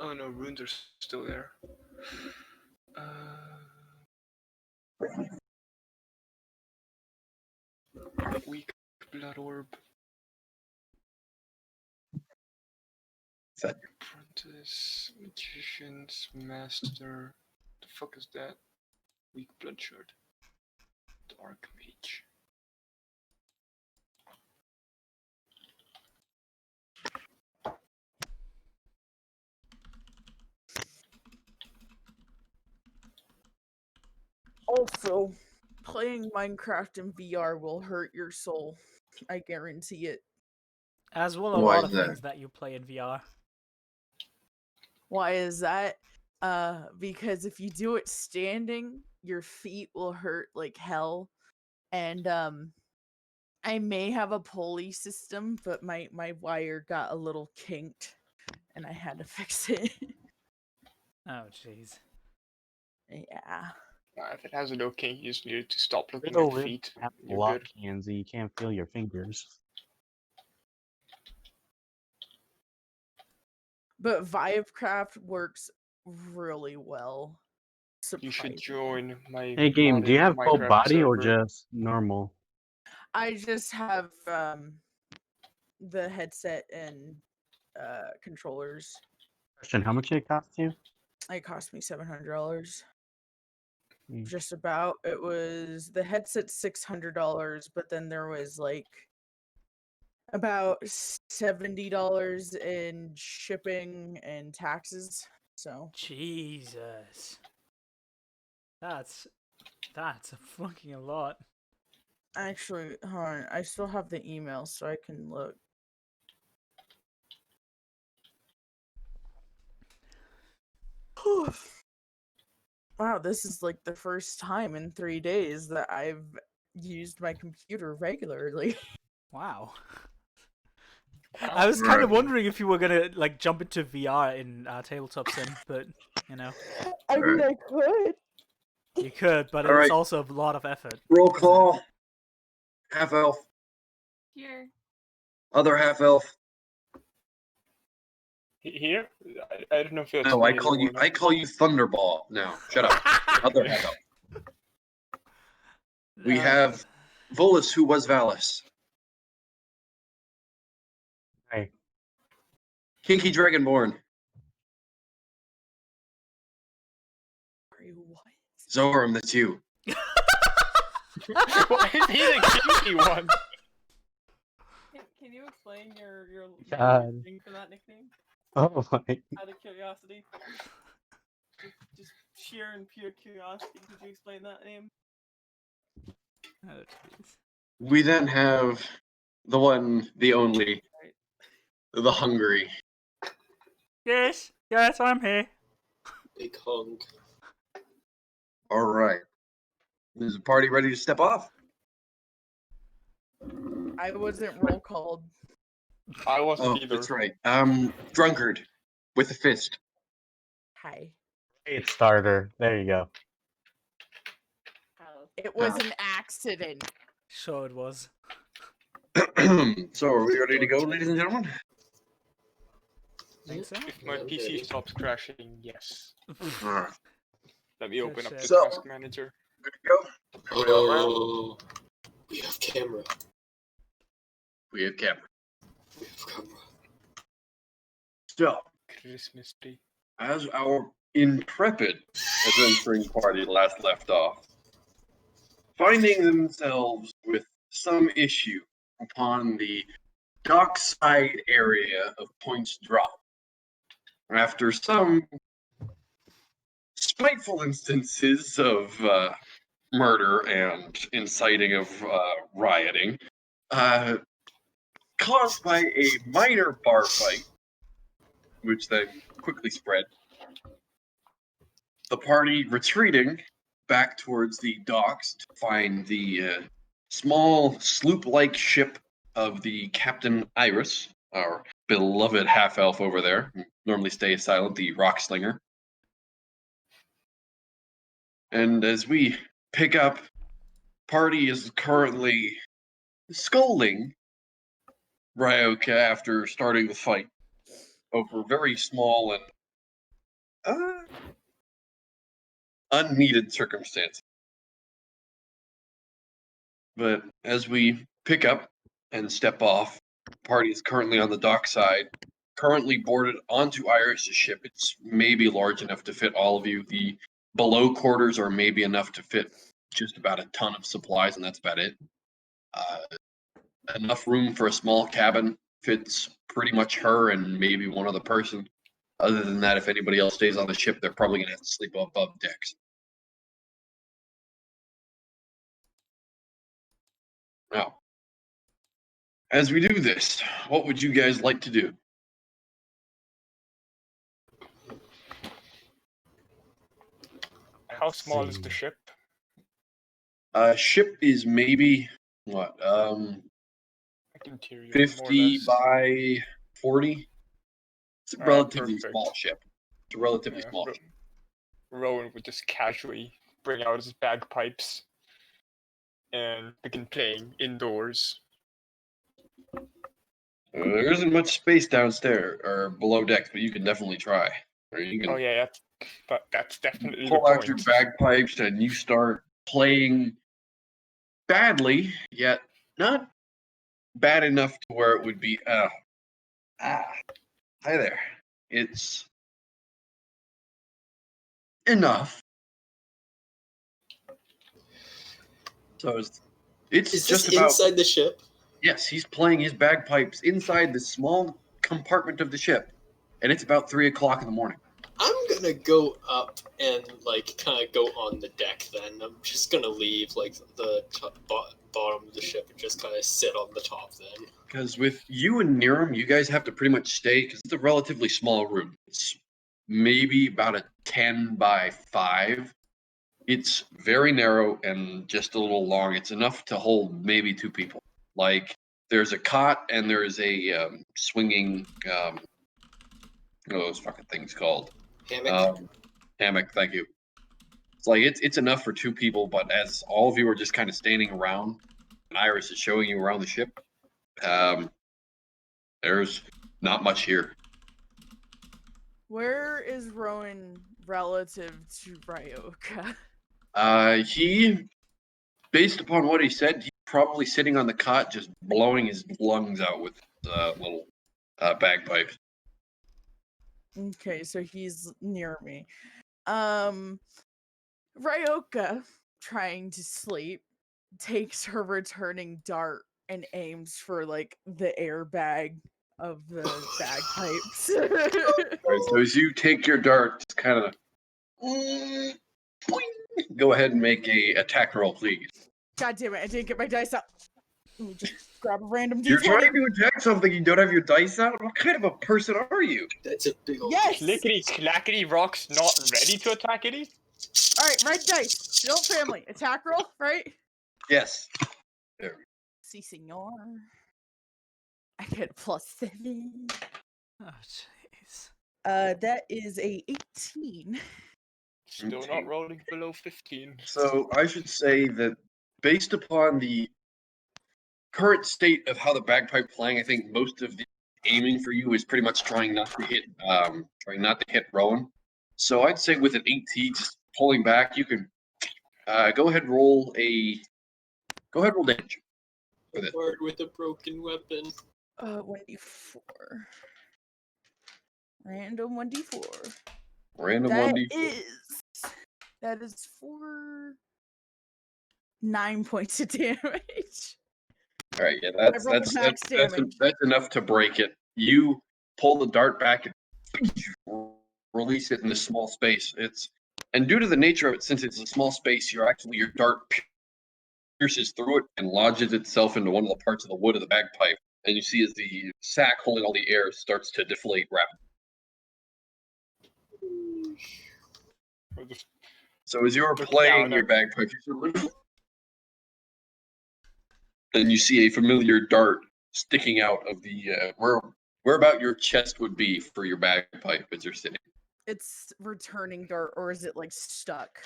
Oh no, runes are still there. Weak blood orb. Apprentice, magician's master. The fuck is that? Weak blood shard. Dark mage. Also, playing Minecraft in VR will hurt your soul. I guarantee it. As will a lot of things that you play in VR. Why is that? Because if you do it standing, your feet will hurt like hell. And I may have a pulley system, but my wire got a little kinked and I had to fix it. Oh jeez. Yeah. If it has a no kink, you just need to stop looking It'll at feet. have You're lock good. hands and you can't feel your fingers. But Vivecraft works really well. You should join my Hey game, do you have full Minecraft body or server. just normal? I just have the headset and controllers. Question, how much did it cost you? It cost me $700. Just about. It was the headset $600, but then there was like about $70 in shipping and taxes. So Jesus. That's a fucking a lot. actually, hold on. I still have the email so I can look. Wow, this is like the first time in 3 days that I've used my computer regularly. Wow. I was kind of wondering if you were gonna like jump into VR in Tabletop Sim, but you know. I mean, I could. You could, but it's also a lot of effort. Roll call. Half elf. Here. Other half elf. Here? I don't know if it's. No, I call you Thunderball now. Shut up. Other half elf. We have Volus, who was Valus. Hey. Kinky Dragonborn. Zoram, that's you. Why is he the kinky one? Can you explain your God. thing for that nickname? Oh my. Out of curiosity. Just sheer and pure curiosity, could you explain that name? Oh, jeez. We then have the one, the only, the hungry. Yes, I'm here. Big hung. All right. Is the party ready to step off? I wasn't roll called. I wasn't either. That's right. Drunkard with a fist. Hi. Great starter. There you go. It was an accident. Sure it was. So, are we ready to go, ladies and gentlemen? Think so? If my PC stops crashing, yes. Alright. Let me open up the So- task manager. Good to go? Everybody all around? Oh, we have camera. We have camera. We have camera. So, Christmas tree. as our intrepid adventuring party last left off, finding themselves with some issue upon the dockside area of Point's Drop, after some spiteful instances of murder and inciting of rioting, caused by a minor bar fight, which then quickly spread, the party retreating back towards the docks to find the small sloop-like ship of the Captain Iris, our beloved half-elf over there, who normally stays silent, the rock slinger. And as we pick up, party is currently scolding Ryoka after starting the fight over very small and unneeded circumstance. But as we pick up and step off, the party is currently on the dockside, currently boarded onto Iris's ship. It's maybe large enough to fit all of you. The below quarters are maybe enough to fit just about a ton of supplies, and that's about it. Enough room for a small cabin, fits pretty much her and maybe one other person. Other than that, if anybody else stays on the ship, they're probably going to have to sleep above decks. Now, as we do this, what would you guys like to do? How small is the see. ship? Ship is maybe what? Like interior, more or 50 less. by 40. It's a Alright, relatively perfect. small ship. It's a relatively Yeah, small ship. Rowan would just casually bring out his bagpipes and begin playing indoors. There isn't much space downstairs or below decks, but you can definitely try. Or you can Oh yeah, that's definitely the pull out your point. bagpipes and you start playing badly, yet not bad enough to where it would be. Hi there. It's enough. So it's Is just this about. inside the ship? Yes, he's playing his bagpipes inside the small compartment of the ship, and it's about 3 o'clock in the morning. I'm gonna go up and like kind of go on the deck. Then I'm just gonna leave like the bottom of the ship and just kind of sit on the top. Then Because with you and Niram, you guys have to pretty much stay because it's a relatively small room. It's maybe about a 10 by 5. It's very narrow and just a little long. It's enough to hold maybe 2 people. Like, there's a cot and there's a swinging, what are those fucking things called? hammock. Hammock, thank you. It's like it's enough for 2 people, but as all of you are just kind of standing around, and Iris is showing you around the ship, there's not much here. Where is Rowan relative to Ryoka? He, based upon what he said, he's probably sitting on the cot just blowing his lungs out with little bagpipes. Okay, so he's near me. Ryoka, trying to sleep, takes her returning dart and aims for like the airbag of the bagpipes. All right, so as you take your dart, just kind of go ahead and make a attack roll, please. God damn it, I didn't get my dice out. Let me just grab a random You're d20. trying to attack something, you don't have your dice out? What kind of a person are you? That's a big old. Yes! Clickety clackety rocks not ready to attack any? Alright, red dice. Don't family. Attack roll, right? Yes. Si, senor. I get +7. Oh, jeez. That is a 18. Still Okay. not rolling below 15. So I should say that based upon the current state of how the bagpipe playing, I think most of the aiming for you is pretty much trying not to hit Rowan. So I'd say with an 18, just pulling back, you can go ahead and roll damage with it. Bard with a broken weapon. 1d4. Random 1d4. Random That 1d4. That is for 9 points of damage. All right, yeah, I rolled max damage. that's enough to break it. You pull the dart back and release it in this small space. And due to the nature of it, since it's a small space, your dart pierces through it and lodges itself into one of the parts of the wood of the bagpipe. And you see as the sack holding all the air starts to deflate rapidly. So as you're Look playing down your at- bagpipe, then you see a familiar dart sticking out of the where about your chest would be for your bagpipe as you're sitting. It's returning dart, or is it like stuck?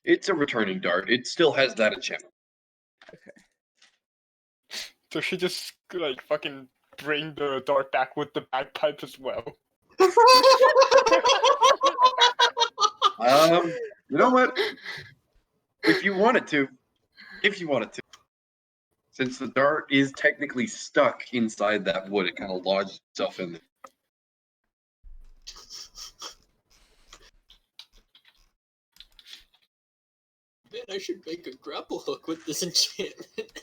It's a returning dart. It still has that enchantment. So she just like fucking bring the dart back with the bagpipe as well. You know what? If you wanted to, since the dart is technically stuck inside that wood, it kind of lodged itself in there. Man, I should make a grapple hook with this enchantment.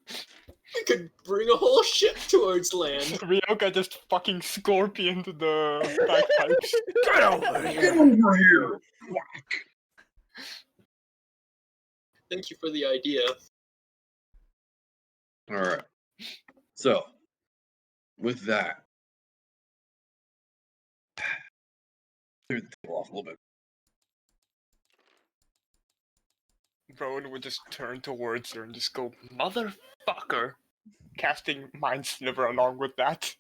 I could bring a whole ship towards land. Ryoka just fucking scorpioned the bagpipes. Get over Get here! over here! Thank you for the idea. All right. So, with that, clear the table off a little bit. Rowan would just turn towards her and just go, motherfucker! Casting Mind Sliver along with that.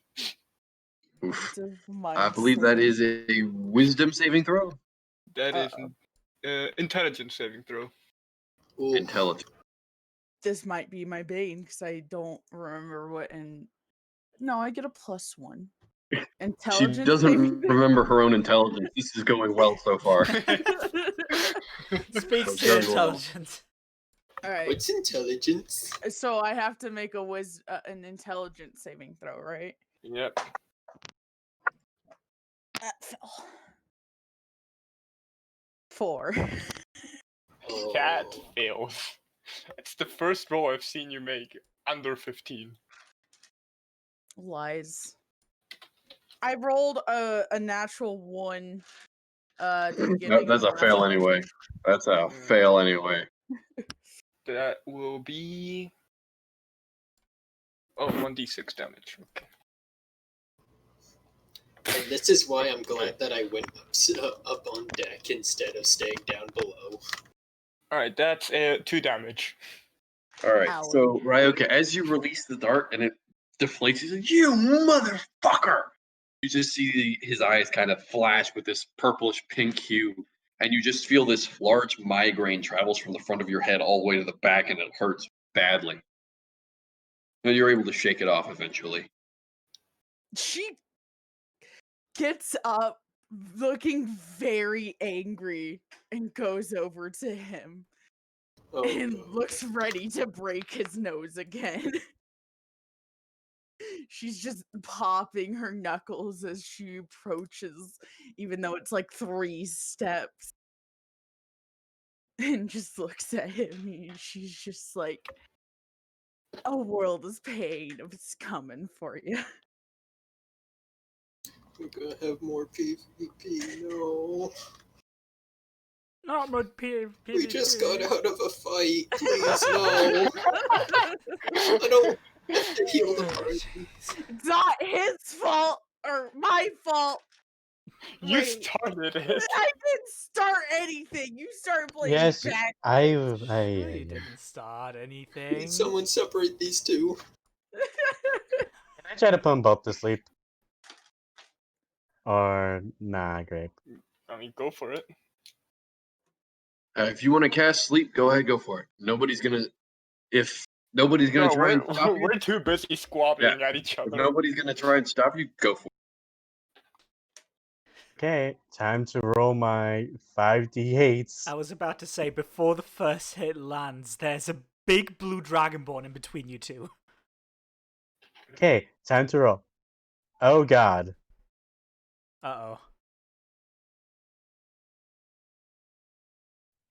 Oof. Mind I believe that sliver. is a wisdom saving throw. That is intelligence saving throw. Ooh. Intelligence. This might be my bane because I don't remember what. And no, I get a +1. She Intelligence. doesn't remember her own intelligence. This is going well so far. Speaks to Very well. intelligence. All right. What's intelligence? So I have to make an intelligence saving throw, right? Yep. That fell. 4. That Oh. fails. It's the first roll I've seen you make under 15. Lies. I rolled a natural 1. To get That's a fail anyway. That's a fail anyway. That will be... Oh, 1d6 damage. Okay. And this is why I'm glad that I went up on deck instead of staying down below. Alright, that's 2 damage. All right. Owie. So Ryoka, as you release the dart and it deflates, he's like, "You motherfucker!" You just see his eyes kind of flash with this purplish pink hue, and you just feel this large migraine travels from the front of your head all the way to the back, and it hurts badly. And you're able to shake it off eventually. She gets up looking very angry and goes over to him Oh, and God. looks ready to break his nose again. She's just popping her knuckles as she approaches, even though it's like 3 steps. And just looks at him. And she's just like, a world is pain if it's coming for you. We're gonna have more PvP. No. Not much PvP. We just got out of a fight. Please, no. I don't have to heal the party. It's not his fault or my fault. You Wait. started it. I didn't start anything. You started playing Yes, back. I. You didn't start anything. Can someone separate these two? Can I try to put them both to sleep? Or nah, great. I mean, go for it. If you want to cast sleep, go ahead, go for it. Nobody's gonna No, try and stop you. we're too busy squabbling at each If other. nobody's gonna try and stop you, go for it. Okay, time to roll my 5d8s. I was about to say, before the first hit lands, there's a big blue dragonborn in between you two. Okay, time to roll. Oh god. Uh-oh.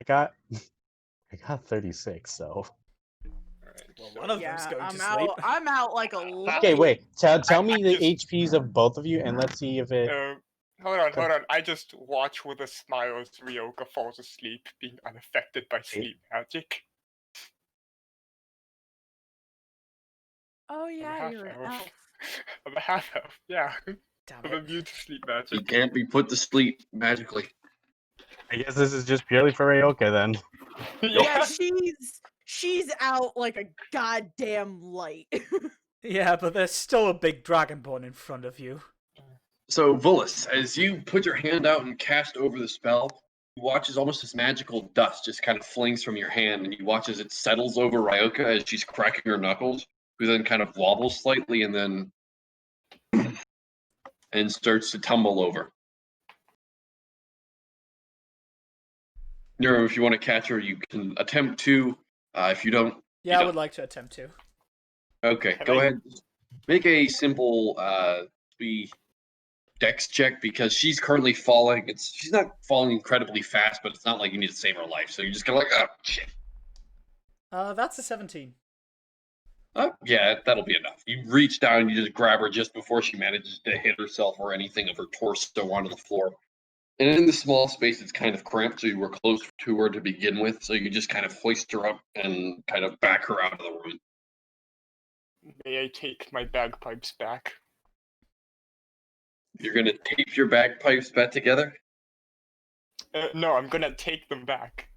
I got 36, so. Alright, Well, so- one of Yeah, them's going I'm to sleep. out. I'm out like a light. Okay, wait. Tell me the just- HPs of both of you, and let's see if it. Hold on. I just watch with a smile as Ryoka falls asleep, being unaffected by sleep magic. Oh I'm a yeah, half you're an elf. elf. I'm a half elf, yeah. Damn I'm it. immune to sleep He magic. can't be put to sleep magically. I guess this is just purely for Ryoka then. Yeah, she's out like a goddamn light. Yeah, but there's still a big dragonborn in front of you. So, Vullis, as you put your hand out and cast over the spell, you watch as almost this magical dust just kind of flings from your hand, and you watch as it settles over Ryoka as she's cracking her knuckles, who then kind of wobbles slightly and then and starts to tumble over. Nero, if you want to catch her, you can attempt to. If you don't, Yeah, you I don't. would like to attempt to. Okay, Can go I- ahead. Make a simple dex check because she's currently falling. She's not falling incredibly fast, but it's not like you need to save her life. So you're just kind of like, oh shit. That's a 17. Yeah, that'll be enough. You reach down and you just grab her just before she manages to hit herself or anything of her torso onto the floor. And in the small space, it's kind of cramped, so you were close to her to begin with. So you just kind of hoist her up and kind of back her out of the room. May I take my bagpipes back? You're gonna tape your bagpipes back together. No, I'm gonna take them back,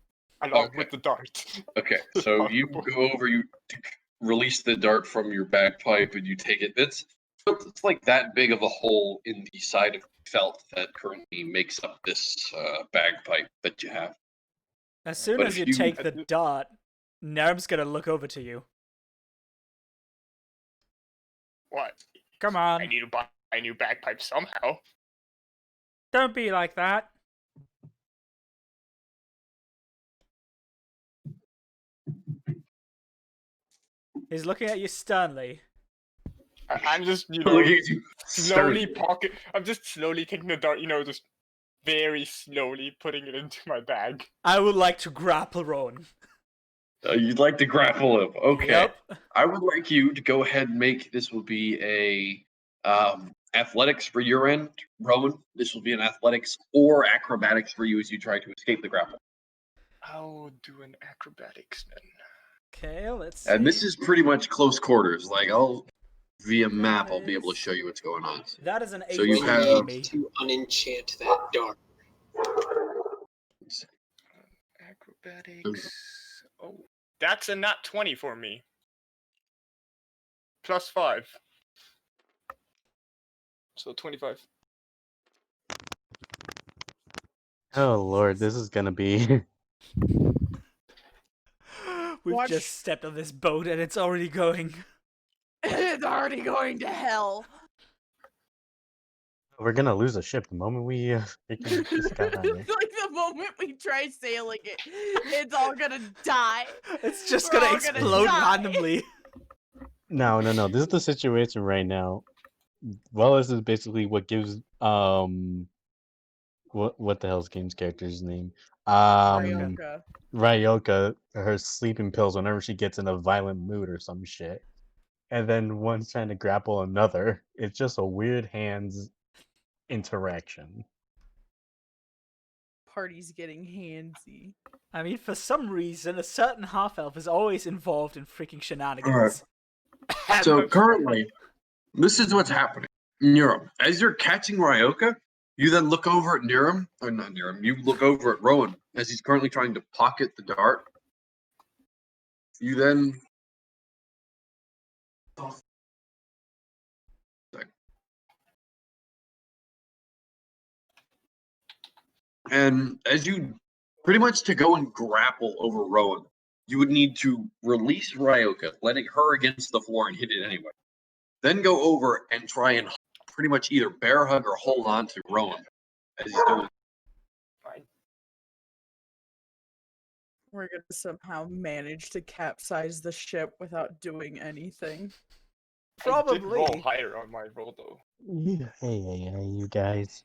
along Okay. with the dart. Okay, so you go over, you release the dart from your bagpipe, and you take it. It's like that big of a hole in the side of felt that currently makes up this bagpipe that you have. As soon But as if you you- take the dart, Nerm's gonna look over to you. What? Come I on, need to buy a new bagpipe somehow. don't be like that. He's looking at you sternly. I'm just, you know, Look at you. slowly Sternly. pocket. I'm just slowly taking the dart, just very slowly putting it into my bag. I would like to grapple Rowan. You'd like to grapple him. Okay. Yep. I would like you to go ahead and make this will be a athletics for your end, Rowan. This will be an athletics or acrobatics for you as you try to escape the grapple. I'll do an acrobatics then. Okay, let's see. And this is pretty much close quarters. Like via map, I'll be able to show you what's going on. That is an 18 So you We have- for need me. to unenchant that dart. Acrobatics. Oh, that's a nat 20 for me. Plus 5. So 25. Oh lord, this is gonna be. We've Watch- just stepped on this boat and it's already going. It's already going to hell. We're gonna lose a ship the moment we freaking just got on here. Like the moment we try sailing it, it's all gonna die. It's just We're gonna all gonna explode die. randomly. No. This is the situation right now. Well, this is basically what gives what the hell's Game's character's name? Ryoka. Ryoka her sleeping pills whenever she gets in a violent mood or some shit. And then one's trying to grapple another. It's just a weird hands interaction. Party's getting handsy. I mean, for some reason, a certain half-elf is always involved in freaking shenanigans. Alright. So currently, this is what's happening. Niram, as you're catching Ryoka, you then look over at Niram, or not Niram, you look over at Rowan as he's currently trying to pocket the dart. You then. And as you pretty much to go and grapple over Rowan, you would need to release Ryoka, letting her against the floor and hit it anyway. Then go over and try and pretty much either bear hug or hold on to Rowan as he's doing. Fine. We're gonna somehow manage to capsize the ship without doing anything. I did Probably. roll higher on my roll though. Hey, you guys.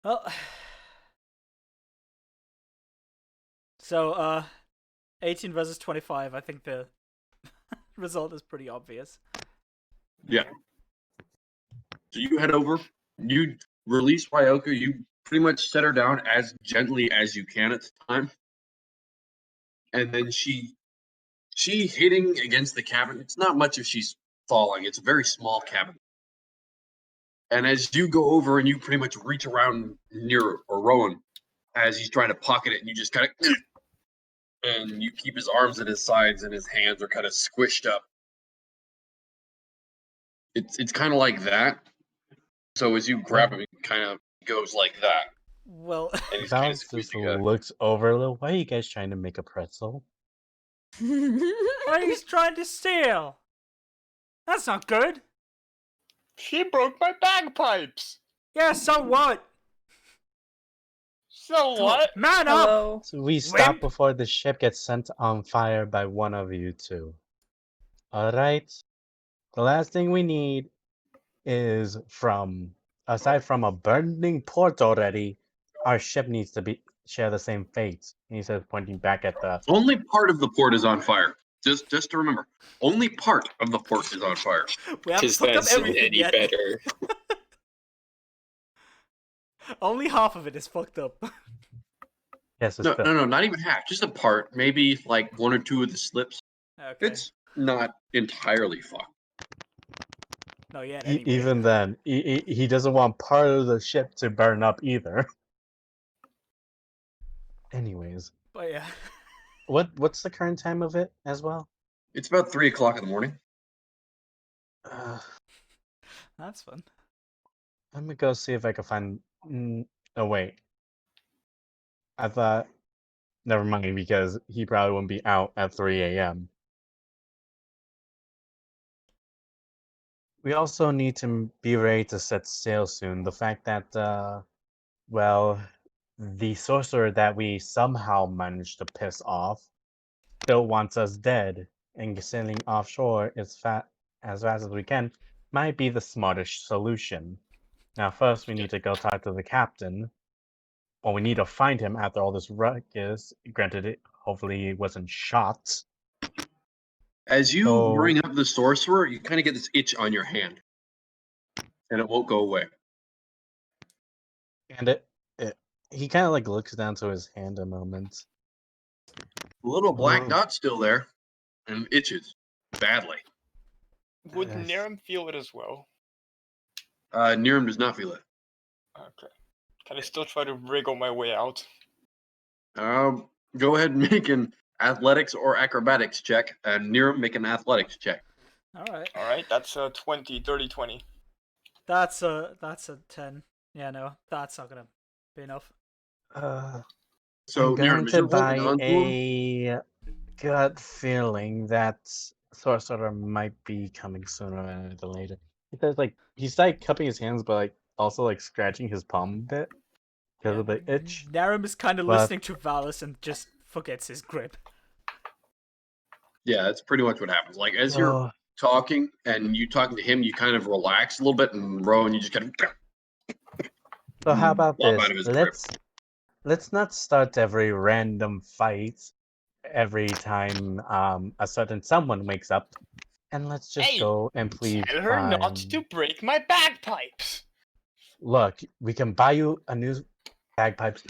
Well, so 18 versus 25. I think the result is pretty obvious. Yeah. So you head over, you release Ryoka, you pretty much set her down as gently as you can at the time. And then she hitting against the cabin. It's not much if she's falling. It's a very small cabin. And as you go over and you pretty much reach around near or Rowan as he's trying to pocket it, and you just kind of and you keep his arms at his sides and his hands are kind of squished up. It's kind of like that. So as you grab him, it kind of goes like that. Well, And he's kind Val of just squeezing it. looks over a little. Why are you guys trying to make a pretzel? what he's trying to steal? That's not good. She broke my bagpipes. Yeah, so what? So what? Man up! Hello. So we stop Wimp. before the ship gets set on fire by one of you two. Alright? The last thing we need is aside from a burning port already, our ship needs to share the same fate. And he says, pointing back at the Only part of the port is on fire. Just to remember, only part of the port is on fire. We haven't Because fucked up that's everything any yet. better. Only half of it is fucked up. yes, it's No, the, no, no, not even half. Just a part. Maybe like one or two of the slips. Okay. It's not entirely fucked. No, yet anyway. even then, he doesn't want part of the ship to burn up either. Anyways, But yeah. what's the current time of it as well? It's about 3 o'clock in the morning. That's fun. Let me go see if I can find. Oh wait, I thought. Never mind, because he probably wouldn't be out at 3 a.m. We also need to be ready to set sail soon. The fact that, well, the sorcerer that we somehow managed to piss off still wants us dead, and sailing offshore as fast as we can might be the smartest solution. Now, first, we need to go talk to the captain. Well, we need to find him after all this ruckus. Granted, hopefully he wasn't shot. As you So- bring up the sorcerer, you kind of get this itch on your hand, and it won't go away. And he kind of like looks down to his hand a moment. The little black Oh. dot's still there, and itches badly. Would Yes. Niram feel it as well? Niram does not feel it. Okay. Can I still try to wriggle my way out? Go ahead and make an athletics or acrobatics check, and Niram make an athletics check. Alright. Alright, that's a 20, 30, 20. That's a 10. Yeah, no, that's not gonna be enough. So I'm going Niram, as to you're buy holding on to him, a gut feeling that sorcerer might be coming sooner rather than later. Because like he's like cupping his hands, but like also like scratching his palm a bit because of the itch. Narum is kind of But- listening to Valis and just forgets his grip. yeah, that's pretty much what happens. Like as you're Oh, talking and you talking to him, you kind of relax a little bit, and Rowan, you just kind of so how about Flop this? out of his grip. Let's not start every random fight every time a certain someone wakes up, and let's just Hey, go and please Tell her not find- to break my bagpipes! Look, we can buy you a new bagpipes.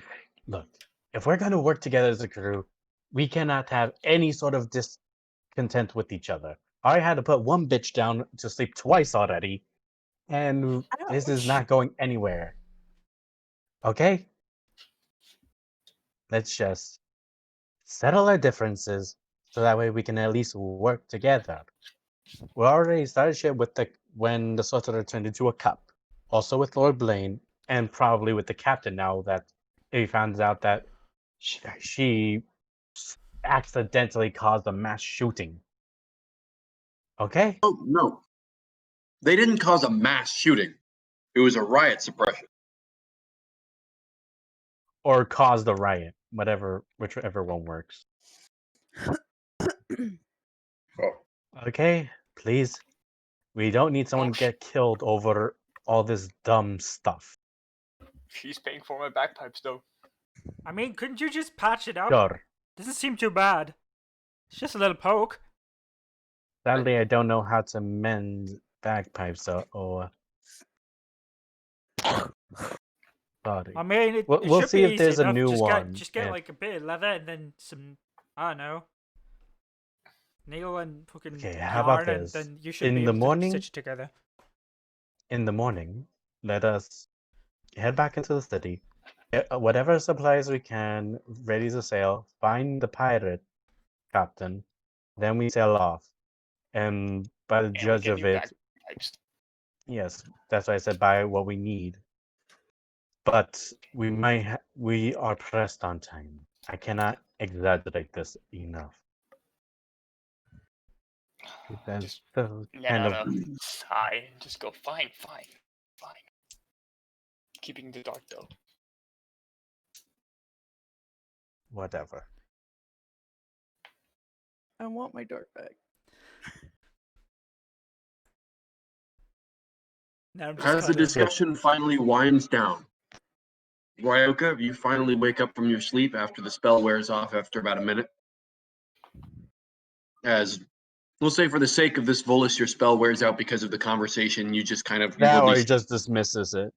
Look, if we're gonna work together as a crew, we cannot have any sort of discontent with each other. I had to put one bitch down to sleep twice already, and this is Ouch. not going anywhere. Okay? Let's just settle our differences so that way we can at least work together. We already started shit with when the sorcerer turned into a cup. Also with Lord Blaine, and probably with the captain now that he found out that she accidentally caused a mass shooting. Okay? Oh no, they didn't cause a mass shooting. It was a riot suppression. Or caused a riot. Whichever one works. Oh. Okay? Please. We don't need someone to Gosh. get killed over all this dumb stuff. She's paying for my bagpipes, though. I mean, couldn't you just patch it up? Sure. Doesn't seem too bad. It's just a little poke. Sadly, I don't know how to mend bagpipes, or sorry. I mean, it We'll should see be if easy there's a enough. new one. Just get and like a bit of leather and then some, I don't know, needle and fucking Okay, yarn, how about and this? then you should In be the able morning- to stitch it together. in the morning, let us head back into the city, get whatever supplies we can, ready to sail, find the pirate captain, then we sail off. And by the And we judge get of new it, bagpipes. yes, that's why I said buy what we need. But we are pressed on time. I cannot exaggerate this enough. That's Just the let kind out of a sigh and just go, fine, fine, fine. Keeping the dark, though. whatever. I want my dart back. Now I'm just As the kind of discussion finally winds down, Ryoka, you finally wake up from your sleep after the spell wears off after about a minute. As we'll say, for the sake of this Volus, your spell wears out because of the conversation. You just kind of That or release he just dismisses it,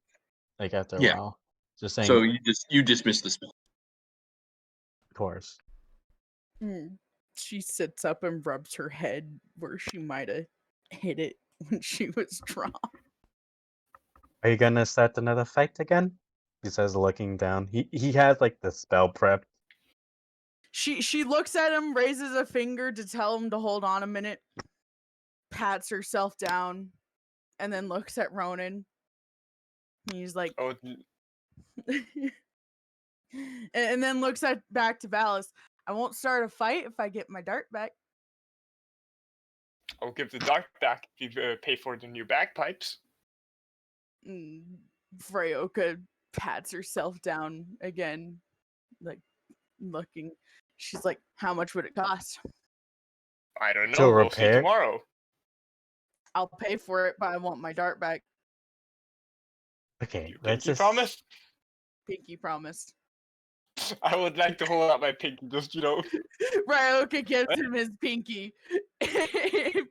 like after a Yeah. while. Just saying, So you dismiss the spell. of course. She sits up and rubs her head where she might have hit it when she was drunk. Are you gonna start another fight again? He says, looking down. He has like the spell prep. She looks at him, raises a finger to tell him to hold on a minute, pats herself down, and then looks at Ronan. He's like, Oh, and then looks at back to Valis. I won't start a fight if I get my dart back. I'll give the dart back if you pay for the new bagpipes. Freyoka pats herself down again, like looking. She's like, "How much would it cost?" I don't To know. We'll see repair? tomorrow. I'll pay for it, but I want my dart back. Okay, You let's pinky just promise? Pinky promised. I would like to hold out my pinky, just, Ryoka gives him his pinky.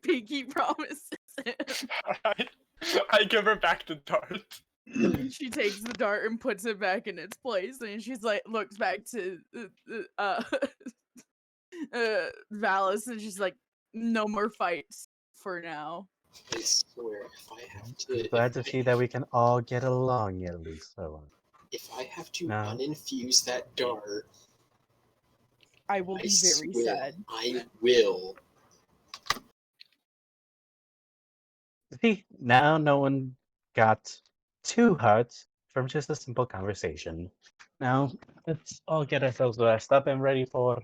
Pinky promises him. Alright. I give her back the dart. She takes the dart and puts it back in its place, and she's like, looks back to Valis, and she's like, "No more fights for now." I swear, if I have to, glad to see that we can all get along at least. if I have to No. uninfuse that dart, I will I be very swear, sad. I will. See, now no one got too hurt from just a simple conversation. Now, let's all get ourselves rest up and ready for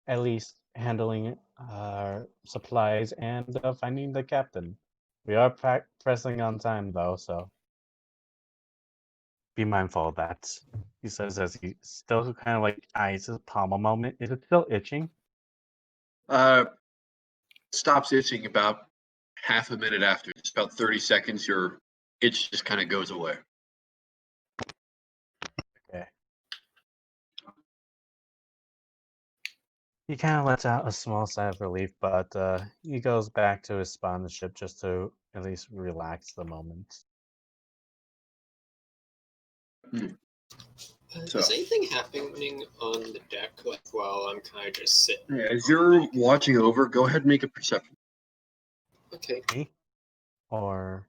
at least handling our supplies and finding the captain. We are pressing on time though, so be mindful of that. He says as he still kind of like eyes his palm a moment. Is it still itching? Stops itching about half a minute after. Just about 30 seconds, your itch just kind of goes away. Okay. He kind of lets out a small sigh of relief, but he goes back to his spot on the ship just to at least relax the moment. So- Is anything happening on the deck like while I'm kind of just sitting? Yeah, as you're watching over, go ahead and make a perception. Okay. Me? Or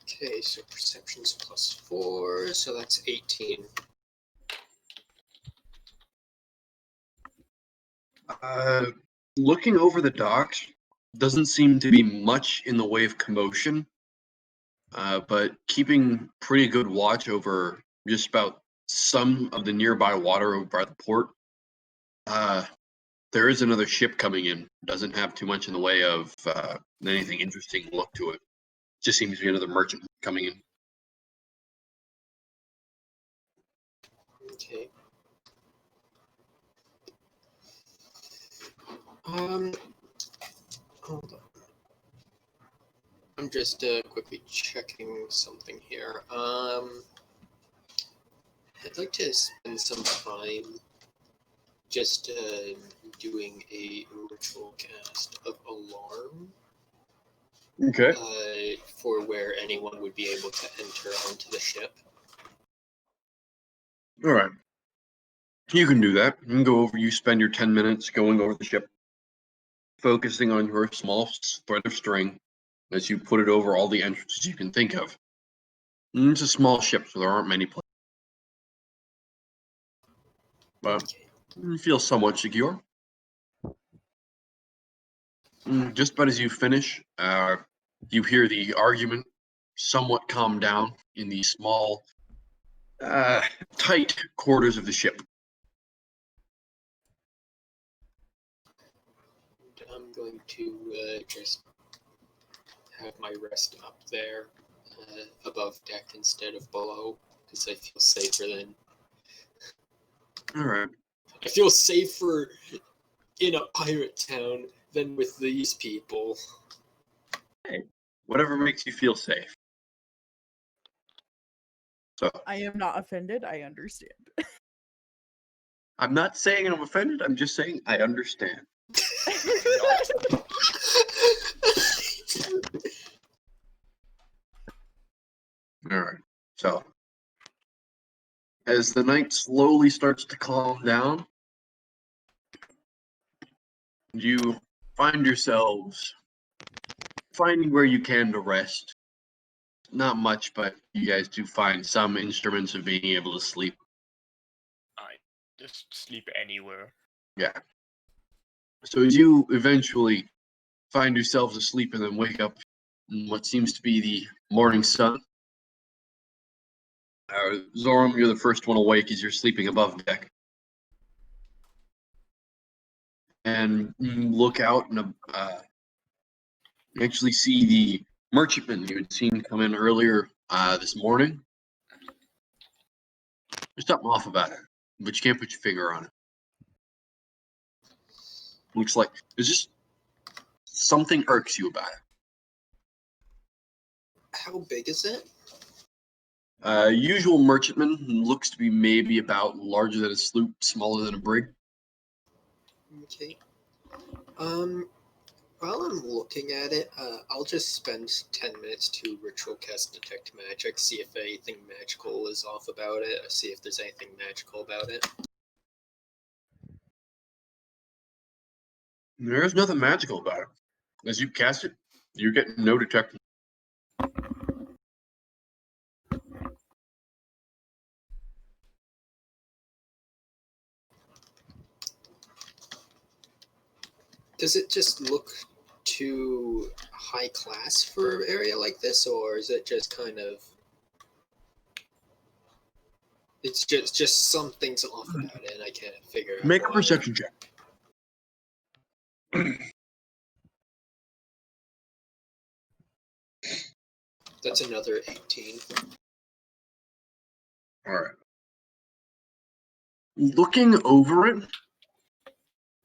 Okay, so perception's +4, so that's 18. Looking over the docks, doesn't seem to be much in the way of commotion, but keeping pretty good watch over just about some of the nearby water over by the port. There is another ship coming in. Doesn't have too much in the way of anything interesting look to it. Just seems to be another merchant coming in. Okay. Hold on. I'm just quickly checking something here. I'd like to spend some time just doing a ritual cast of alarm Okay. for where anyone would be able to enter onto the ship. All right. You can do that. You can go over. You spend your 10 minutes going over the ship, focusing on your small thread of string as you put it over all the entrances you can think of. And it's a small ship, so there aren't many places. But you feel somewhat secure. Just about as you finish, you hear the argument somewhat calm down in the small, tight quarters of the ship. I'm going to just have my rest up there, above deck instead of below, because I feel safer then. All right. I feel safer in a pirate town than with these people. Whatever makes you feel safe. So I am not offended. I understand. I'm not saying I'm offended. I'm just saying I understand. All right. So as the night slowly starts to calm down, you find yourselves finding where you can to rest. Not much, but you guys do find some instruments of being able to sleep. I just sleep anywhere. Yeah. So as you eventually find yourselves asleep and then wake up in what seems to be the morning sun, Zoram, you're the first one awake as you're sleeping above deck. And you look out and you actually see the merchantman you had seen come in earlier this morning. There's something off about it, but you can't put your finger on it. Looks like there's just something irks you about it. How big is it? Usual merchantman looks to be maybe about larger than a sloop, smaller than a brig. Okay. While I'm looking at it, I'll just spend 10 minutes to ritual cast detect magic, see if anything magical is off about it, or see if there's anything magical about it. There's nothing magical about it. As you cast it, you get no detection. Does it just look too high class for an area like this, or is it just kind of... It's just something's off about it, and I can't figure out Make a why. perception check. That's another 18. All right. Looking over it,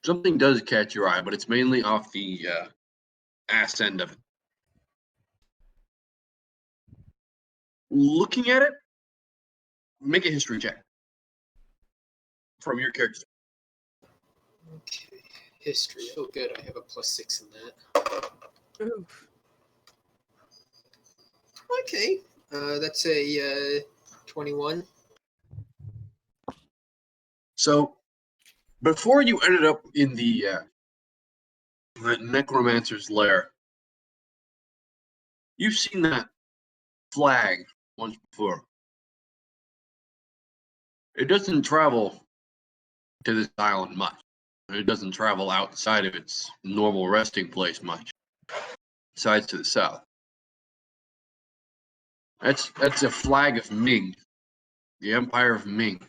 something does catch your eye, but it's mainly off the ass end of it. Looking at it, make a history check from your character. Okay. History. Oh, good. I have a +6 in that. Oof. Okay. That's a 21. So, before you ended up in the necromancer's lair, you've seen that flag once before. It doesn't travel to this island much. It doesn't travel outside of its normal resting place much, besides to the south. That's a flag of Ming, the Empire of Ming.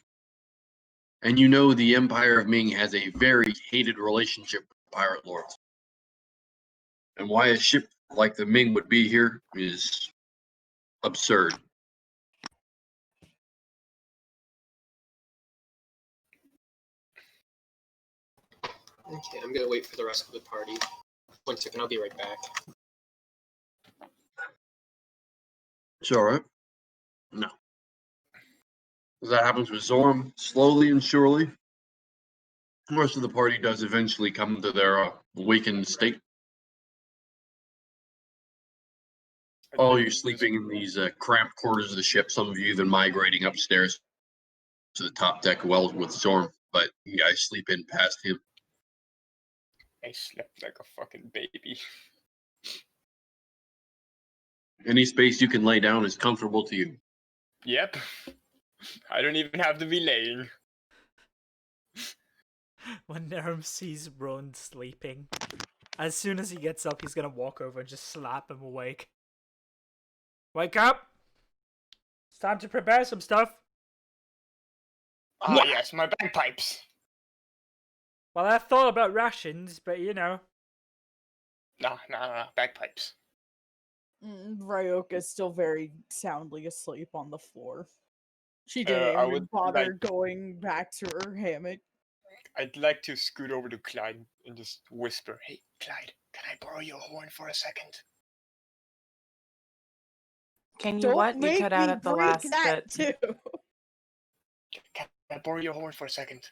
And you know the Empire of Ming has a very hated relationship with pirate lords. And why a ship like the Ming would be here is absurd. Okay, I'm gonna wait for the rest of the party. 1 second, I'll be right back. It's alright. No. That happens with Zorm slowly and surely. The rest of the party does eventually come to their awakened state. All you sleeping in these cramped quarters of the ship, some of you even migrating upstairs to the top deck well with Zorm, but you guys sleep in past him. I slept like a fucking baby. Any space you can lay down is comfortable to you. Yep. I don't even have to be laying. When Nerem sees Ron sleeping, as soon as he gets up, he's gonna walk over and just slap him awake. Wake up! It's time to prepare some stuff. Ah, yes, my bagpipes. Well, I thought about rations, but you know. Nah, bagpipes. Ryoka's still very soundly asleep on the floor. She didn't I even would bother like- going back to her hammock. I'd like to scoot over to Clyde and just whisper, "Hey, Clyde, can I borrow your horn for a second?" Can you Don't what? You make cut out me at the break last that bit. too. Can I borrow your horn for a second?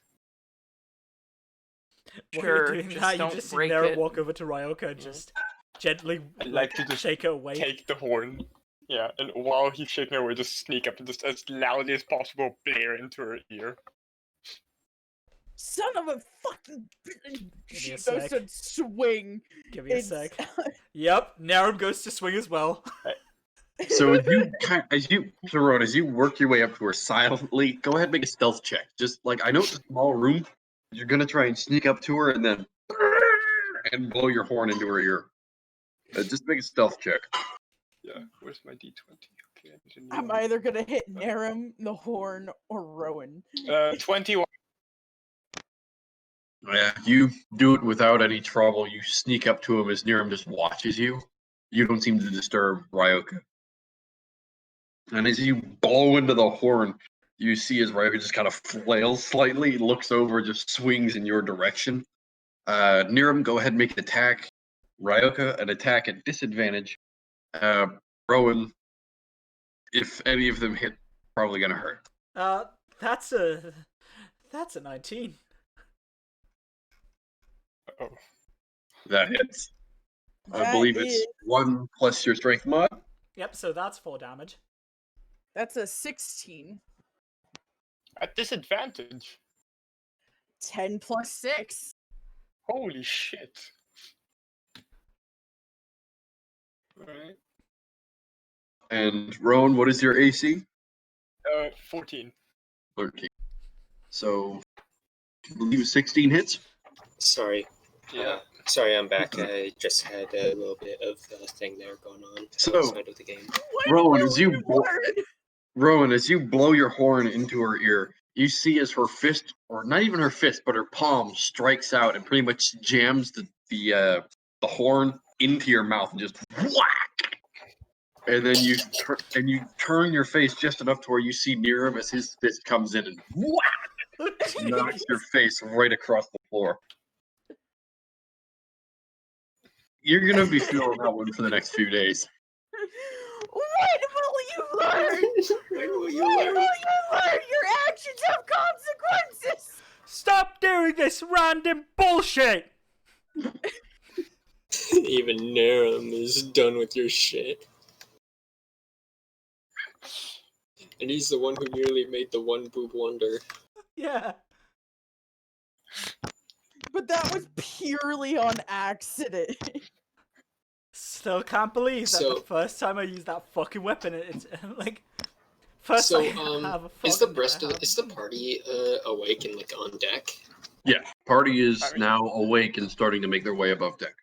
While Sure, you're doing just that, you don't just see break Nera it. walk over to Ryoka and just gently I'd like to just shake her awake. Take the horn. Yeah, and while he's shaking her away, just sneak up and just as loudly as possible blare into her ear. Son of a fucking. She a goes sec. to swing. Give me a It's- sec. Yep, Narum goes to swing as well. So as you work your way up to her silently, go ahead and make a stealth check. Just like I know it's a small room, you're gonna try and sneak up to her and then and blow your horn into her ear. Just make a stealth check. Yeah, where's my d20? Okay, I need a new I'm one. either gonna hit Narum, the horn, or Rowan. 21. Yeah, you do it without any trouble. You sneak up to him as Niram just watches you. You don't seem to disturb Ryoka. And as you blow into the horn, you see as Ryoka just kind of flails slightly, looks over, just swings in your direction. Niram, go ahead and make an attack. Ryoka, an attack at disadvantage. Rowan, if any of them hit, probably gonna hurt. That's a 19. Oh, That hits. I That believe it's is- 1 plus your strength mod. Yep, so that's 4 damage. That's a 16. at disadvantage. 10 plus 6. Holy shit. Alright. And Rowan, what is your AC? 14. 13. So, I believe 16 hits. Sorry. Yeah. Sorry, I'm back. I just had a little bit of a thing there going on So- outside of the game. Rowan, as you blow your horn into her ear, you see as her fist, or not even her fist, but her palm strikes out and pretty much jams the horn into your mouth and just whack. And then you turn your face just enough to where you see Niram as his fist comes in and whack, knocks your face right across the floor. You're gonna be feeling that one for the next few days. When will you learn? When will When will you learn your actions have consequences? Stop doing this random bullshit! Even Narum is done with your shit. And he's the one who nearly made the one boob wonder. Yeah. But that was purely on accident. Still can't believe that So- the first time I used that fucking weapon, it's like first So, I have a is the fucking- rest of is the party awake and like on deck? Yeah, party is I mean- now awake and starting to make their way above deck.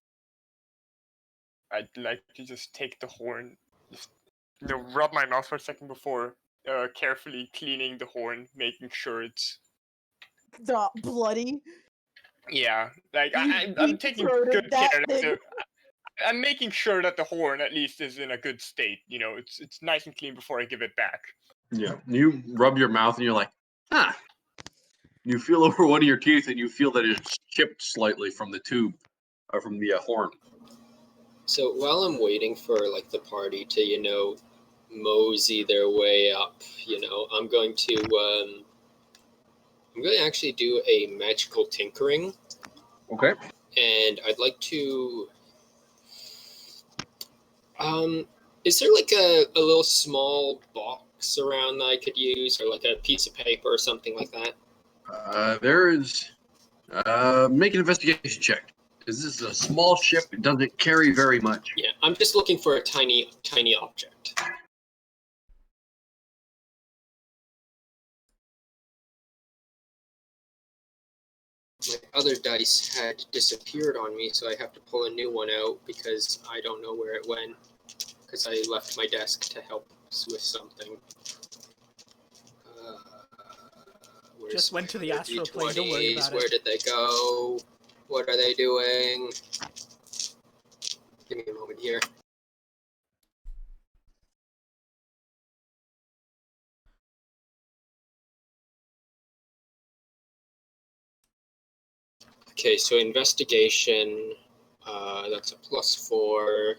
I'd like to just take the horn, just rub my mouth for a second before carefully cleaning the horn, making sure it's Not bloody. yeah. Like You I'm taking deep-throated good that care. thing. I'm making sure that the horn at least is in a good state. You know, it's nice and clean before I give it back. Yeah, you rub your mouth and you're like, ah. You feel over one of your teeth and you feel that it's chipped slightly from the tube, or from the horn. So while I'm waiting for like the party to mosey their way up, I'm going to actually do a magical tinkering, Okay. and I'd like to. Is there like a little small box around that I could use, or like a piece of paper or something like that? There is. Make an investigation check. Because this is a small ship. It doesn't carry very much. Yeah, I'm just looking for a tiny object. My other dice had disappeared on me, so I have to pull a new one out because I don't know where it went. Because I left my desk to help with something. Where's Just went to the my astral plane, don't worry D20s? about Where it. did they go? What are they doing? Give me a moment here. Okay, so investigation, that's a +4,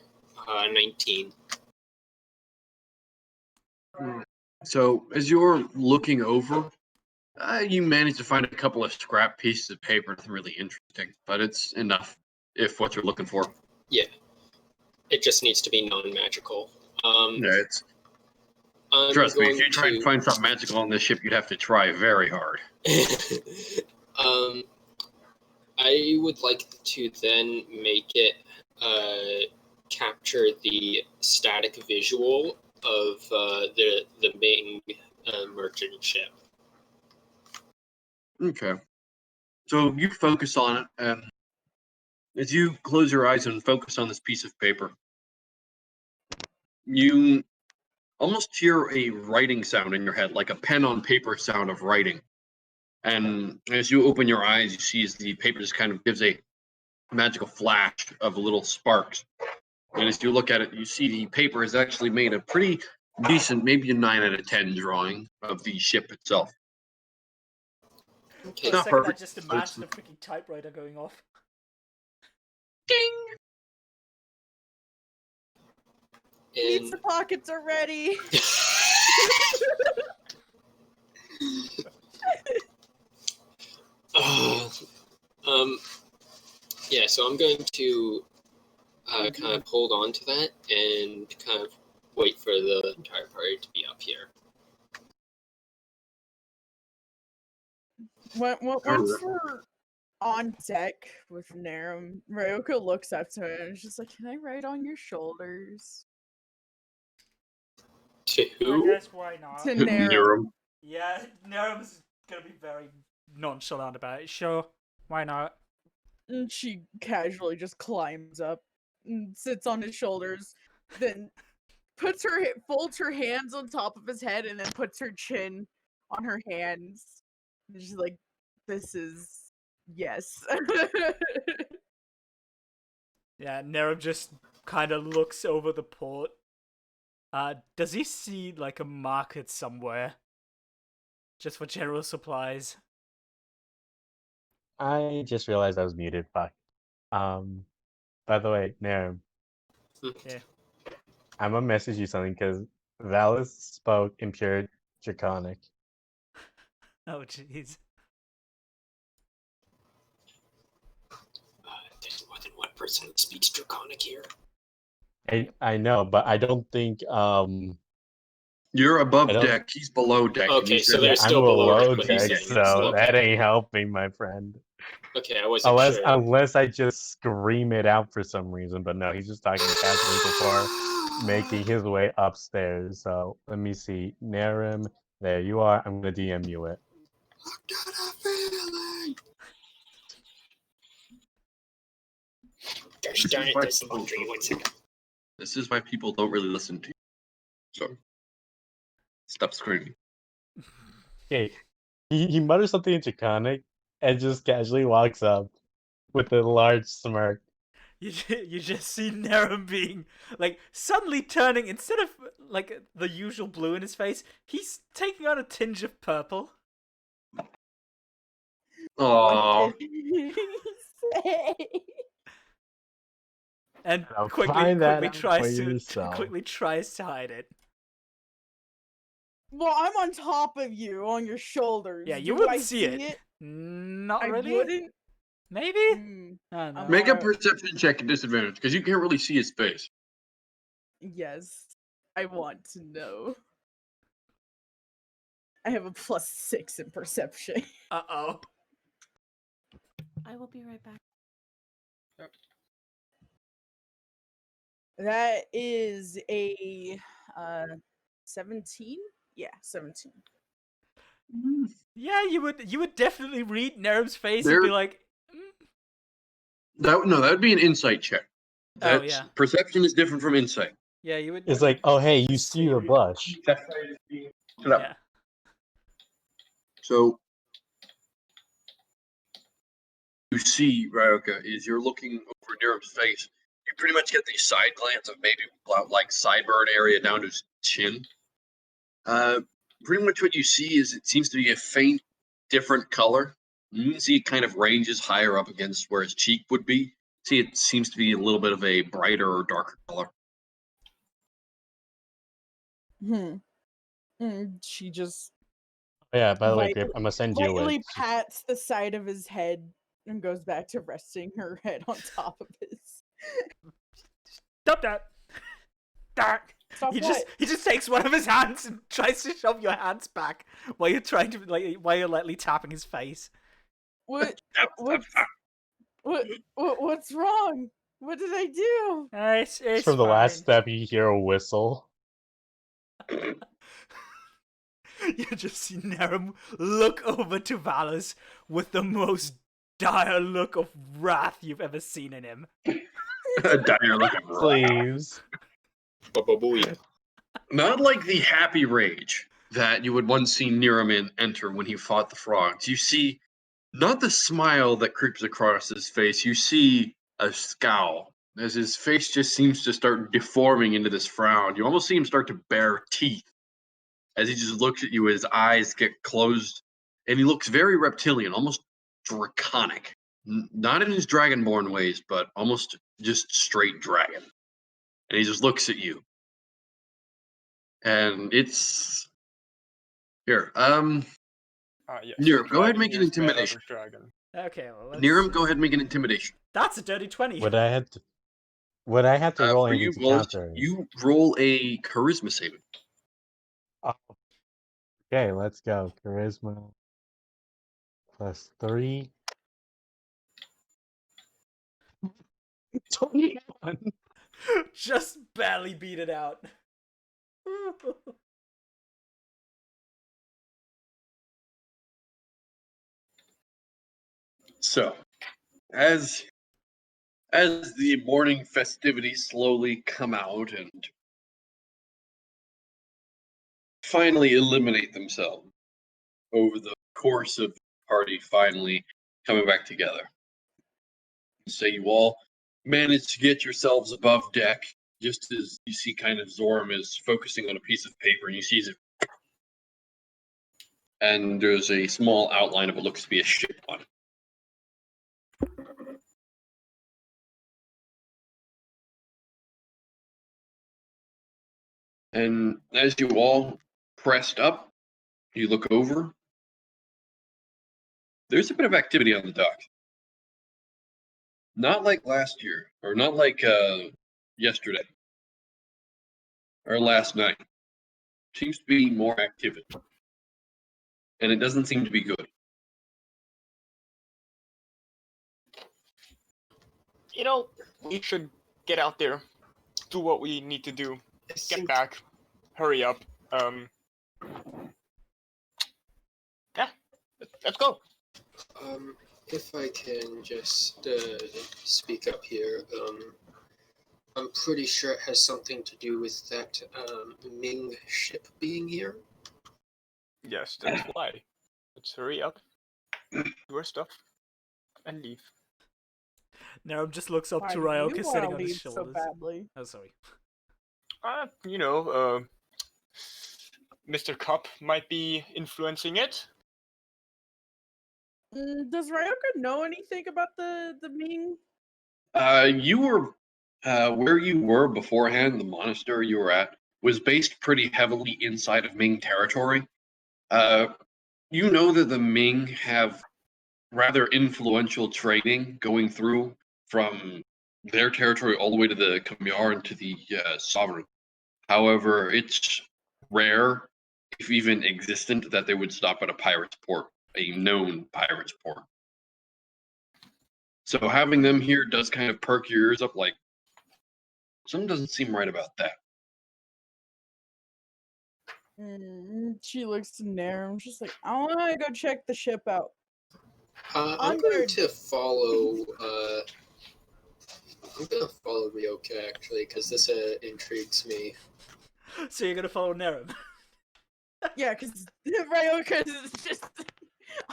19. So as you're looking over, you manage to find a couple of scrap pieces of paper. Nothing really interesting, but it's enough if what you're looking for. Yeah, it just needs to be non-magical. Yeah, it's. I'm Trust me, going if you try and find something magical on this ship, you'd have to try very hard. I would like to then make it capture the static visual of the main merchant ship. Okay. So you focus on it, and as you close your eyes and focus on this piece of paper, you almost hear a writing sound in your head, like a pen on paper sound of writing. And as you open your eyes, you see as the paper just kind of gives a magical flash of little sparks. And as you look at it, you see the paper has actually made a pretty decent, maybe a 9 out of 10 drawing of the ship itself. Okay. For a not second, I perfect, just but imagined a freaking typewriter going off. Ding! Pizza pockets are ready. Yeah, so I'm going to kind of hold on to that and kind of wait for the entire party to be up here. Once we're on deck with Narum, Ryoka looks up to him and she's like, "Can I ride on your shoulders?" To I who? guess why not? To Narum. Narum. Yeah, Nerum's gonna be very nonchalant about it. Sure, why not? And she casually just climbs up and sits on his shoulders, then folds her hands on top of his head, and then puts her chin on her hands. And she's like, "This is yes." Yeah, Nerum just kind of looks over the port. Does he see like a market somewhere? Just for general supplies? I just realized I was muted. Fuck. By the way, Narum, Yeah. I'm gonna message you something because Valis spoke in pure Draconic. Oh, jeez. There's more than one person that speaks Draconic here. I know, but I don't think You're above I don't- deck. He's below deck. and Okay, you so said they're that- I'm still below below deck, but he's deck, saying so okay. that ain't helping, my friend. Okay, I wasn't sure. Unless I just scream it out for some reason, but no, he's just talking casually before making his way upstairs. So let me see, Narum, there you are. I'm gonna DM you it. I got a feeling. Gosh darn it, there's laundry. 1 second. This is why people don't really listen to you. So stop screaming. Okay, he mutters something in Draconic and just casually walks up with a large smirk. You just see Nerum being like suddenly turning, instead of like the usual blue in his face, he's taking on a tinge of purple. Aww. What did he say? And Now quickly find that out tries for to yourself. quickly tries to hide it. Well, I'm on top of you, on your shoulders. Yeah, you Do wouldn't I see it. Not I really. wouldn't. Maybe. I don't know. Make a perception check at disadvantage because you can't really see his face. Yes, I want to know. I have a +6 in perception. Uh-oh. I will be right back. That is a 17. Yeah, 17. Yeah, you would definitely read Nerum's face and There- be like, That would be an insight check. Oh, yeah. Perception is different from insight. yeah, you would. It's like, oh hey, you see the you- blush. Shut up. Yeah. So you see, Ryoka, is you're looking over Nerum's face. You pretty much get the side glance of maybe like sideburn area down to his chin. Pretty much what you see is it seems to be a faint, different color You can see it kind of ranges higher up against where his cheek would be. See, it seems to be a little bit of a brighter or darker color. She just Yeah, by the way, light- Grip, I'm gonna send you lightly it. pats the side of his head and goes back to resting her head on top of his. Stop that! That Stop he what? just takes one of his hands and tries to shove your hands back while you're trying to while you're lightly tapping his face. What? What's wrong? What did I do? It's From the fine. last step, you hear a whistle. You just see Nerum look over to Valus with the most dire look of wrath you've ever seen in him. A dire look of wrath. Sleeves. Not like the happy rage that you would once see Niram enter when he fought the frogs. You see not the smile that creeps across his face. You see a scowl as his face just seems to start deforming into this frown. You almost see him start to bare teeth as he just looks at you. His eyes get closed, and he looks very reptilian, almost draconic. Not in his dragonborn ways, but almost just straight dragon. And he just looks at you. And it's here. Yes, Niram, go ahead and dragon make an is better intimidation. than dragon. Okay, well, let's Niram, see. go ahead and make an intimidation. That's a dirty 20. Would I have to roll For anything you, to Willis, counter? you roll a charisma saving. Oh. Okay, let's go. Charisma +3. 21. Just barely beat it out. So, as the morning festivities slowly come out and finally eliminate themselves over the course of the party finally coming back together. So you all manage to get yourselves above deck, just as you see kind of Zoram is focusing on a piece of paper, and you see it. And there's a small outline of what looks to be a ship on it. And as you all pressed up, you look over. There's a bit of activity on the dock. Not like last year, or not like yesterday, or last night. Seems to be more activity. And it doesn't seem to be good. You know, we should get out there, do what we need to do, get back, hurry up. Yeah, let's go. If I can just speak up here, I'm pretty sure it has something to do with that Ming ship being here. Yes, that's why. Let's hurry up, do our stuff, and leave. Nerum just looks up Why to do you Ryoka sitting wanna on his leave so shoulders. badly? Oh, sorry. Mr. Cup might be influencing it. Does Ryoka know anything about the Ming? You were where you were beforehand. The monastery you were at was based pretty heavily inside of Ming territory. You know that the Ming have rather influential trading going through from their territory all the way to the Khmer and to the Sovereign. However, it's rare, if even existent, that they would stop at a pirate's port, a known pirate's port. So having them here does kind of perk your ears up, like, something doesn't seem right about that. She looks to Narum. She's like, I want to go check the ship out. I'm going to follow. I'm gonna follow Ryoka actually, because this intrigues me. So you're gonna follow Nerum? Yeah, because Ryoka is just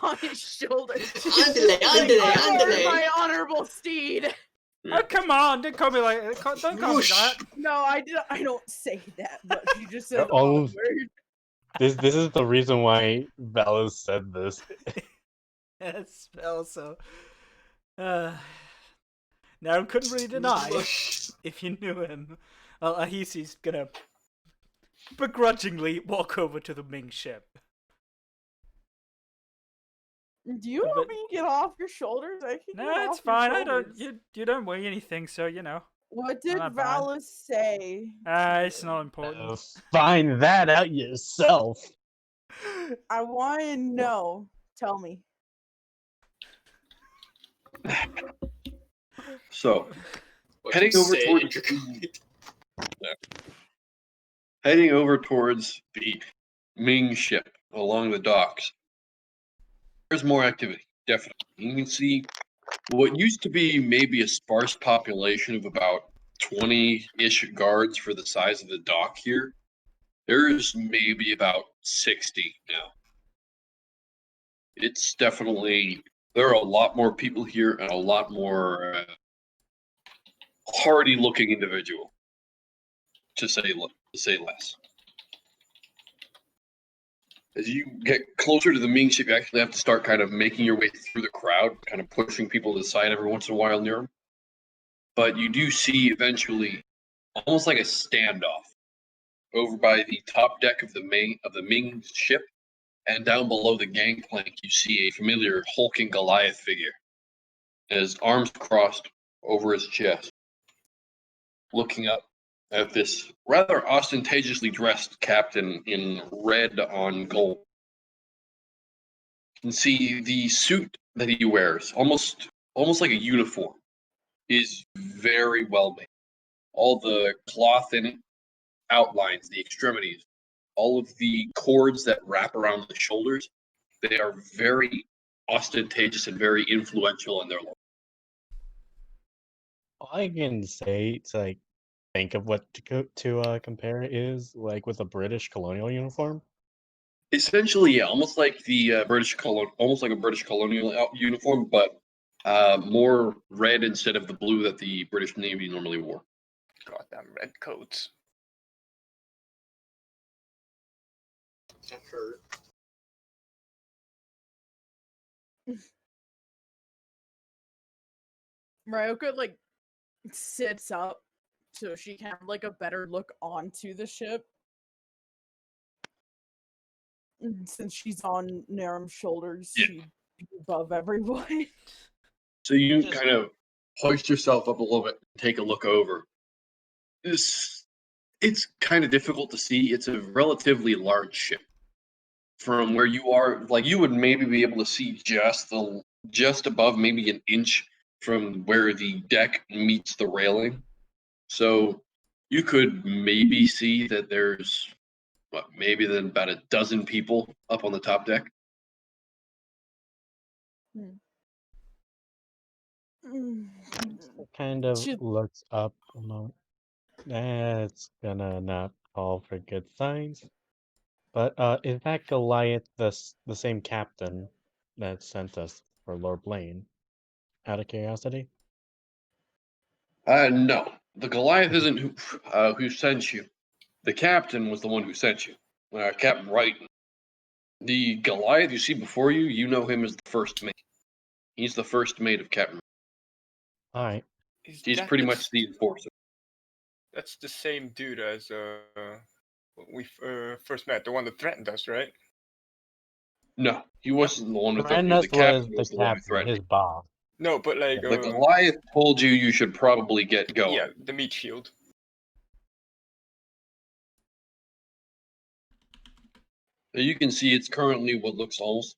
on his shoulder. Andale. My honorable steed. Oh, come on! Don't call me like. Don't call me that. No, I don't say that, but she just said the Oh. word. This is the reason why Valus said this. spell, so now couldn't really deny if you knew him. Well, Ahisi's gonna begrudgingly walk over to the Ming ship. Do you want me to get off your shoulders? I can get No, it's off your fine. I don't. shoulders. You don't weigh anything, so you know. What did not bad. Valis say? It's not important. Find that out yourself. I want to know. Tell me. So, What heading you over say towards in your guide. heading over towards the Ming ship along the docks. There's more activity, definitely. You can see what used to be maybe a sparse population of about 20-ish guards for the size of the dock here. There's maybe about 60 now. It's definitely, there are a lot more people here and a lot more hardy-looking individual, to say less. As you get closer to the Ming ship, you actually have to start kind of making your way through the crowd, kind of pushing people to the side every once in a while near them. But you do see eventually almost like a standoff over by the top deck of the Ming ship, and down below the gangplank you see a familiar hulking Goliath figure, his arms crossed over his chest, looking up at this rather ostentatiously dressed captain in red on gold. You can see the suit that he wears, almost like a uniform, is very well made. All the cloth in it outlines the extremities. All of the cords that wrap around the shoulders, they are very ostentatious and very influential in their life. All I can say to like think of what to compare is like with a British colonial uniform. Essentially, yeah, almost like the almost like a British colonial uniform, but more red instead of the blue that the British Navy normally wore. Goddamn red coats. That hurt. Ryoka like sits up so she can have like a better look onto the ship. Since she's on Naram's shoulders, Yeah. she'd be above everyone. So you kind of hoist yourself up a little bit, take a look over. It's kind of difficult to see. It's a relatively large ship. From where you are, like you would maybe be able to see just above, maybe an inch from where the deck meets the railing. So you could maybe see that there's maybe then about a dozen people up on the top deck. Kind of Should- looks up. That's gonna not call for good signs. But is that Goliath the same captain that sent us for Lord Blaine? Out of curiosity. No, the Goliath isn't who sent you. The captain was the one who sent you, Captain Wright. The Goliath you see before you, you know him as the first mate. He's the first mate of Captain. All right. He's pretty much the enforcer. That's the same dude as we first met, the one that threatened us, right? No, he wasn't the one who threatened you. The Brandus was captain the was the one who captain, threatened his you. boss. No, but like The Goliath told you should probably get going. yeah, the meat shield. You can see it's currently what looks almost.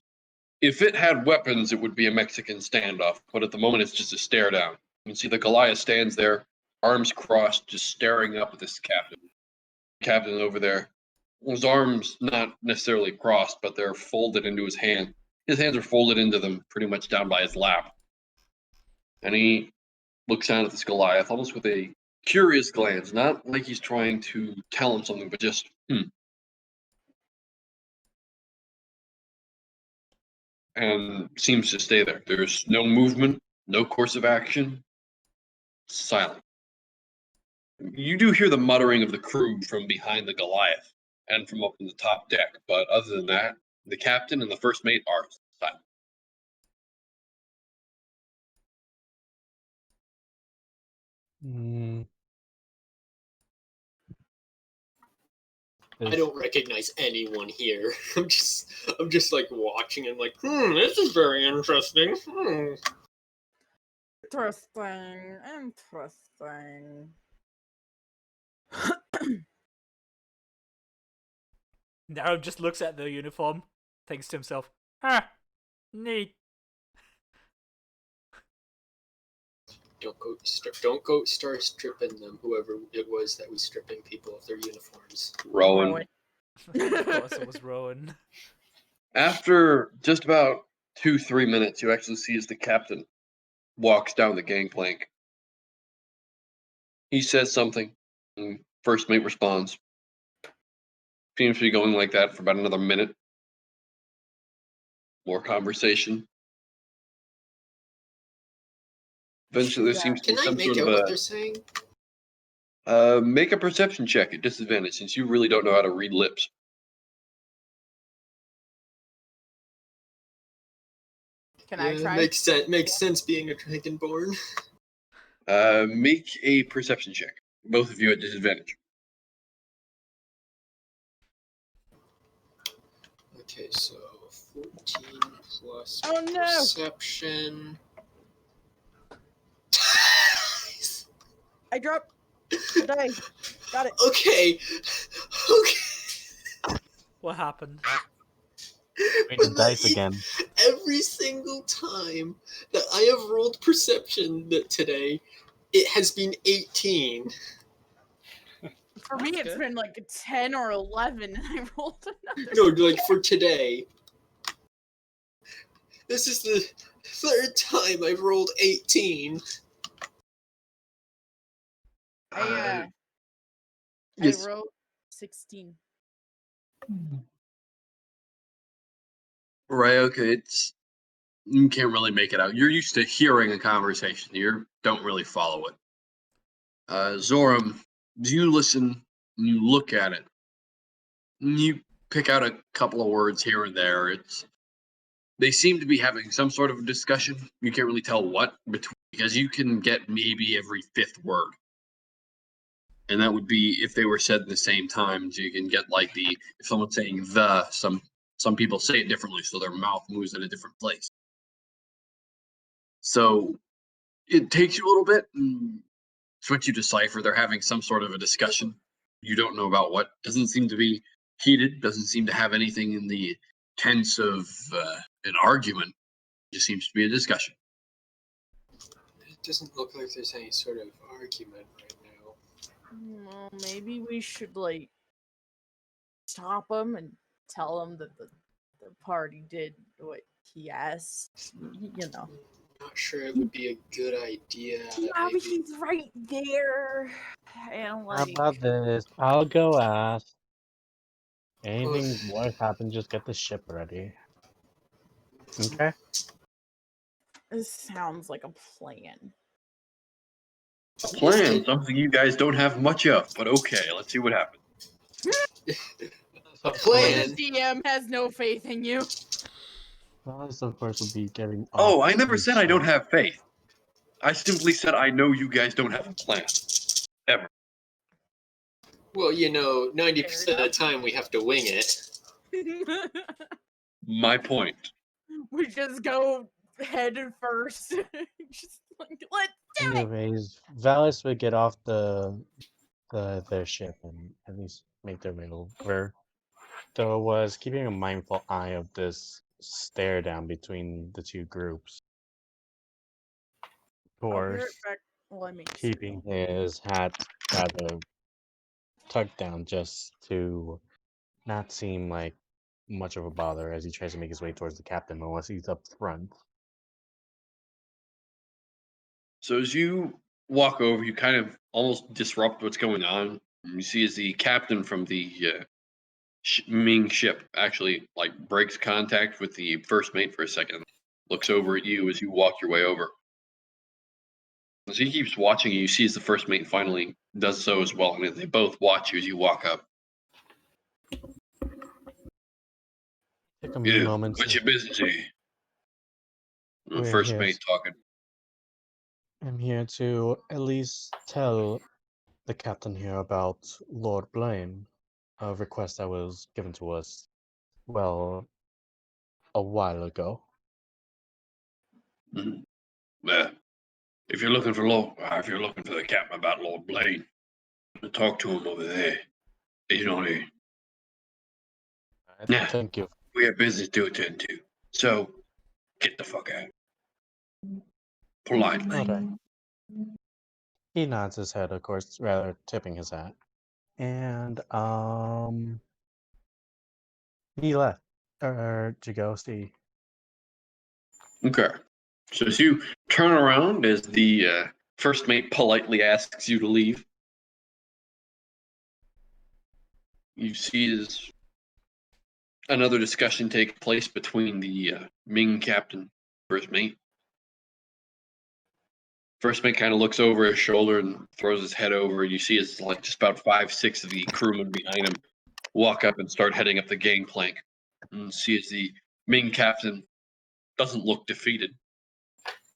If it had weapons, it would be a Mexican standoff, but at the moment it's just a stare down. You can see the Goliath stands there, arms crossed, just staring up at this captain. Captain over there. His arms not necessarily crossed, but they're folded into his hand. His hands are folded into them pretty much down by his lap. And he looks down at this Goliath almost with a curious glance, not like he's trying to tell him something, but just, and seems to stay there. There's no movement, no course of action, silent. You do hear the muttering of the crew from behind the Goliath and from up in the top deck, but other than that, the captain and the first mate are silent. Mm, I is- don't recognize anyone here. I'm just like watching and like, this is very interesting. Interesting. Interesting. Darrow just looks at the uniform, thinks to himself, "Ah, neat." Don't go start stripping them. Whoever it was that was stripping people of their uniforms. Rowan. Of course, it was Rowan. After just about 2-3 minutes, you actually see as the captain walks down the gangplank. He says something, and first mate responds. Seems to be going like that for about another minute. More conversation. Eventually, there seems to Can be I some make sort out what of they're saying? make a perception check at disadvantage since you really don't know how to read lips. Can I try? Makes sense. Makes sense being a dragonborn. Make a perception check. Both of you at disadvantage. Okay, so 14 plus Oh, no. perception. I dropped the dice. Got it. Okay. Okay. What happened? Read the dice again. Every single time that I have rolled perception today, it has been 18. For me, it's been like a 10 or 11, and I rolled another. No, like for today. This is the third time I've rolled 18. I Yes. wrote 16. Right. Okay. It's you can't really make it out. You're used to hearing a conversation. You don't really follow it. Zoram, you listen and you look at it. And you pick out a couple of words here and there. They seem to be having some sort of a discussion. You can't really tell what because you can get maybe every fifth word. And that would be if they were said at the same time. So you can get like if someone's saying some people say it differently, so their mouth moves in a different place. So it takes you a little bit. And it's what you decipher. They're having some sort of a discussion. You don't know about what. Doesn't seem to be heated. Doesn't seem to have anything in the tense of an argument. It just seems to be a discussion. It doesn't look like there's any sort of argument right now. Well, maybe we should like stop him and tell him that the party did what he asked. You know. Not sure it would be a good idea. Yeah, but Maybe. he's right there. And How like, about this? I'll go ask. Anything worse happens, just get the ship ready. Okay? this sounds like a plan. A plan, something you guys don't have much of, but okay, let's see what happens. A plan. The DM has no faith in you. First, of course, will be getting. Oh, off I never the said I don't ship. have faith. I simply said I know you guys don't have a plan. Ever. Well, 90% of the time we have to wing it. My point. We just go head first. Just like, let's do it. Anyways, Valis would get off their ship and at least make their way over. Though was keeping a mindful eye of this stare down between the two groups. Of I'll be right course, back while I make keeping his hat rather tucked down just to not seem like much of a bother as he tries to make his way towards the captain unless he's up front. So as you walk over, you kind of almost disrupt what's going on. You see as the captain from the Ming ship actually breaks contact with the first mate for a second, looks over at you as you walk your way over. As he keeps watching you, see as the first mate finally does so as well, and they both watch you as you walk up. Take a Yeah, moment. what's your business here? The We're first here. mate talking. I'm here to at least tell the captain here about Lord Blaine, a request that was given to us, well, a while ago. Mhm. If you're looking for the captain about Lord Blaine, talk to him over there. He's not here. Nah, Thank you. we have business to attend to. So get the fuck out. Politely. Alright. He nods his head, of course, rather tipping his hat. And, he left. To go see. Okay. So as you turn around, as the first mate politely asks you to leave, you see as another discussion take place between the Ming captain, first mate. First mate kind of looks over his shoulder and throws his head over, and you see it's like just about 5, 6 of the crewmen behind him walk up and start heading up the gangplank. And see as the Ming captain doesn't look defeated,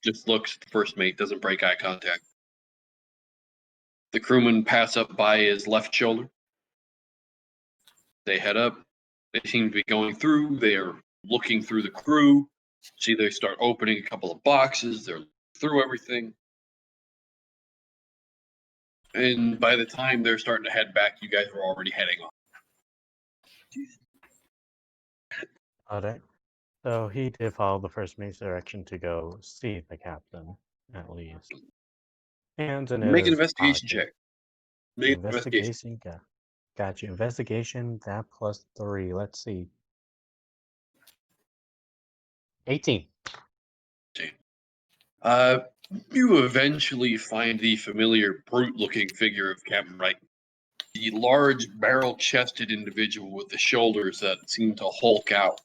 just looks at the first mate, doesn't break eye contact. The crewmen pass up by his left shoulder. They head up. They seem to be going through. They're looking through the crew. See, they start opening a couple of boxes. They're through everything. And by the time they're starting to head back, you guys were already heading off. Alright. So he did follow the first mate's direction to go see the captain, at least. And in Make an his investigation pocket. check. Make an investigation. Investigation, got you. Investigation, that plus 3. Let's see. 18. You eventually find the familiar brute-looking figure of Captain Wright. The large, barrel-chested individual with the shoulders that seem to hulk out.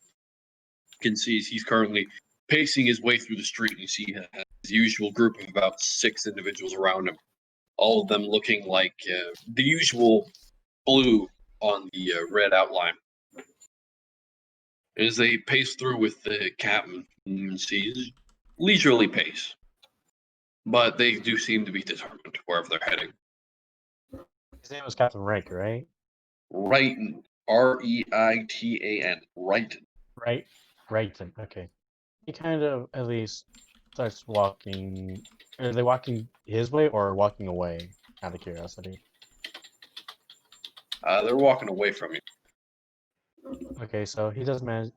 You can see he's currently pacing his way through the street, and you see his usual group of about 6 individuals around him, all of them looking like the usual blue on the red outline. As they pace through with the captain, you can see his leisurely pace, but they do seem to be determined wherever they're heading. His name was Captain Reich, right? Reitan, Reitan, Reitan. Right? Right. Okay. He kind of at least starts walking. Are they walking his way or walking away? Out of curiosity. They're walking away from you. Okay, so he does manage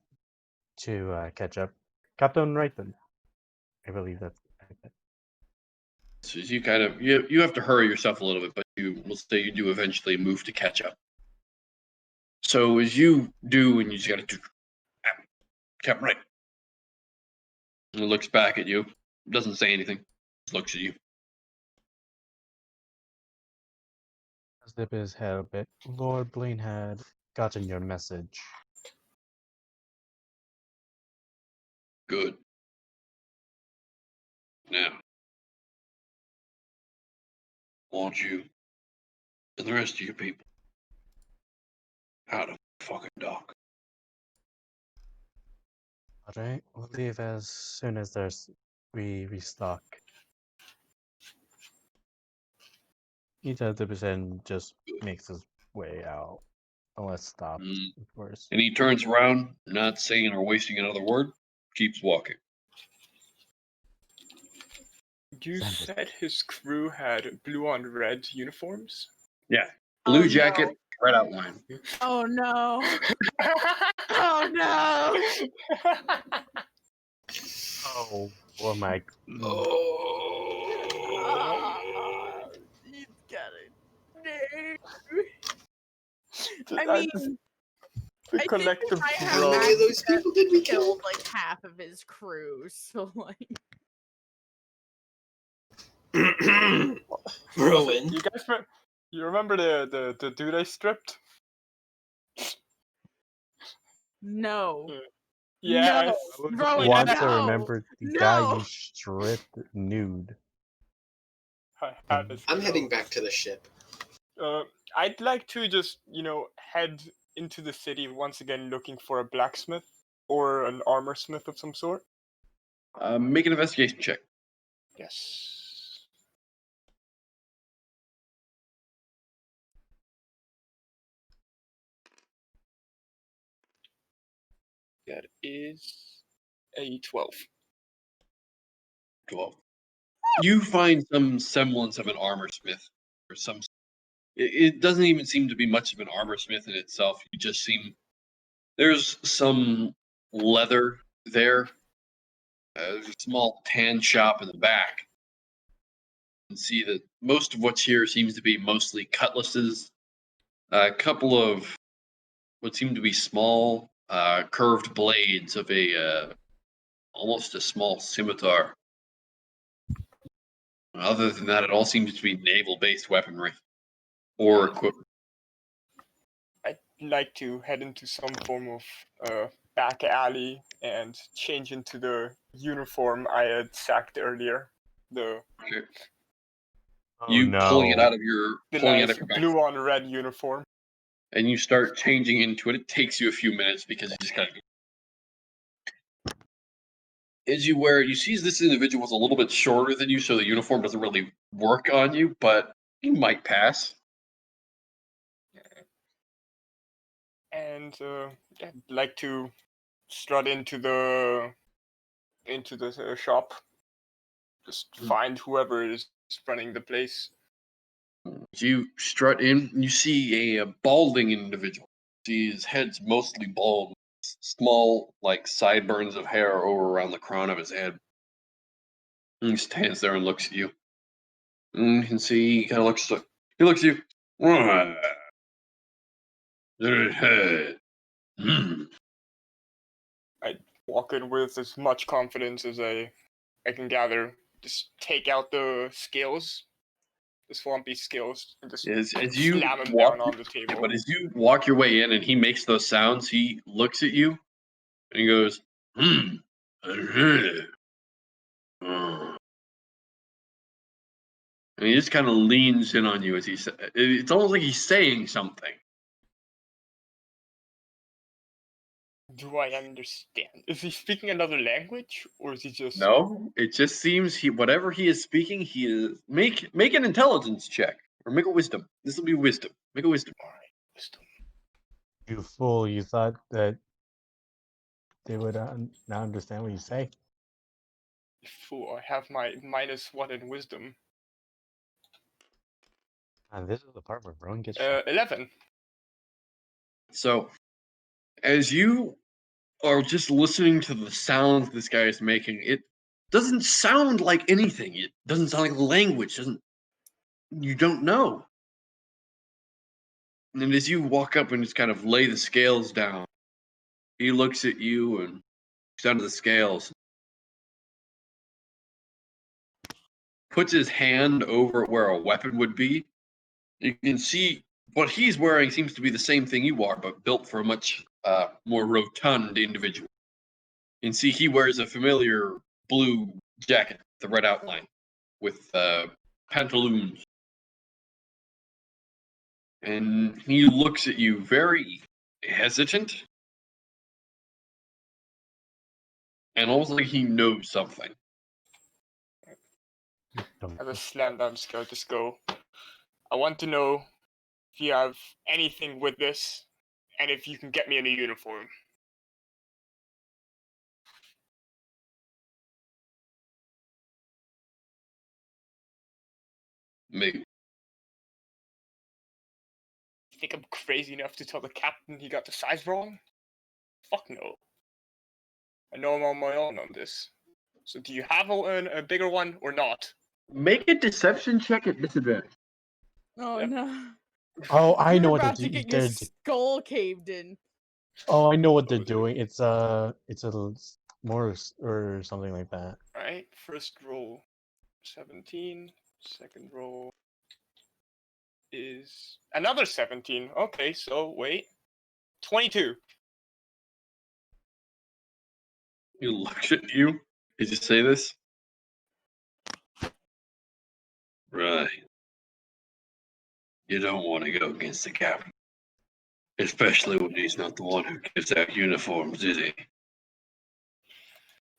to catch up. Captain Reiten. I believe that's. So you kind of you have to hurry yourself a little bit, but let's say you do eventually move to catch up. So as you do, and you just got to Captain Wright. And he looks back at you, doesn't say anything, just looks at you. Zip his head a bit. Lord Blaine had gotten your message. Good. Now, I want you and the rest of you people out of fucking dock. Alright, we'll leave as soon as we restock. He does it and just makes his way out. Unless stopped, of course. And he turns around, not saying or wasting another word, keeps walking. You said his crew had blue on red uniforms? Yeah. Blue Oh, jacket, no. red outline. Oh no. Oh no. Oh my. He's got it. No. I I mean, just- I think collective I have groan. How many of those people did we kill? killed like half of his crew, so like. Rowan. You guys, you remember the dude I stripped? No. Yeah. No. Rowan, Want to no. remember the guy No. you stripped nude. I had this I'm go. heading back to the ship. I'd like to just, head into the city once again looking for a blacksmith or an armor smith of some sort. Make an investigation check. Yes. That is a 12. 12. You find some semblance of an armor smith, or some. It doesn't even seem to be much of an armor smith in itself. You just seem there's some leather there. There's a small tan shop in the back. You can see that most of what's here seems to be mostly cutlasses. A couple of what seem to be small curved blades of a almost a small scimitar. Other than that, it all seems to be naval-based weaponry or equipment. I'd like to head into some form of back alley and change into the uniform I had sacked earlier. The Oh You pulling it no. out of your nice back, blue on red uniform. and you start changing into it. It takes you a few minutes because you just kind of. As you wear it, you see this individual is a little bit shorter than you, so the uniform doesn't really work on you, but you might pass. And I'd like to strut into the shop. Just find whoever is running the place. As you strut in, you see a balding individual. See his head's mostly bald, small like sideburns of hair over around the crown of his head. And he stands there and looks at you. And you can see he kind of looks. He looks at you. Hmm. I walk in with as much confidence as I can gather. Just take out the scales, the swampy scales, and just As you slam them walk, down on the table. but as you walk your way in and he makes those sounds, he looks at you and he goes, "Hmm." And he just kind of leans in on you as he says, it's almost like he's saying something. Do I understand? Is he speaking another language, or is he just... No, it just seems whatever he is speaking, he is make an intelligence check or make a wisdom. This will be wisdom. Make a wisdom. All right, wisdom. You fool, you thought that they would not understand what you say? Fool, I have my -1 in wisdom. And this is the part where Rowan gets 11. So, as you are just listening to the sounds this guy is making, it doesn't sound like anything. It doesn't sound like language. You don't know. And as you walk up and just kind of lay the scales down, he looks at you and looks down to the scales, puts his hand over where a weapon would be. You can see what he's wearing seems to be the same thing you are, but built for a much more rotund individual. You can see he wears a familiar blue jacket, the red outline, with pantaloons. And he looks at you very hesitant and almost like he knows something. As a slam down scale, just go. I want to know if you have anything with this, and if you can get me in a uniform. Maybe. You think I'm crazy enough to tell the captain he got the size wrong? Fuck no. I know I'm on my own on this. So do you have a bigger one or not? Make a deception check at disadvantage. Oh Yep. no. Oh, I know You're what about to get your they're skull caved in. Oh, I know what they're Oh, doing. It's more or something like that. Alright, first roll 17. Second roll is another 17. Okay, so wait. 22. He looks at you. Did you say this? Right. You don't want to go against the captain. Especially when he's not the one who gives out uniforms, is he?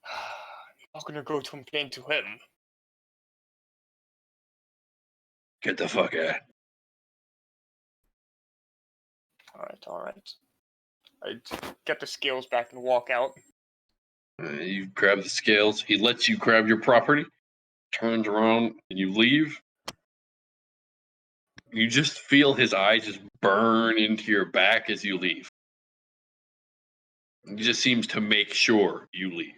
I'm not gonna go complain to him. Get the fuck out. Alright. I get the scales back and walk out. You grab the scales. He lets you grab your property, turns around, and you leave. You just feel his eyes just burn into your back as you leave. He just seems to make sure you leave.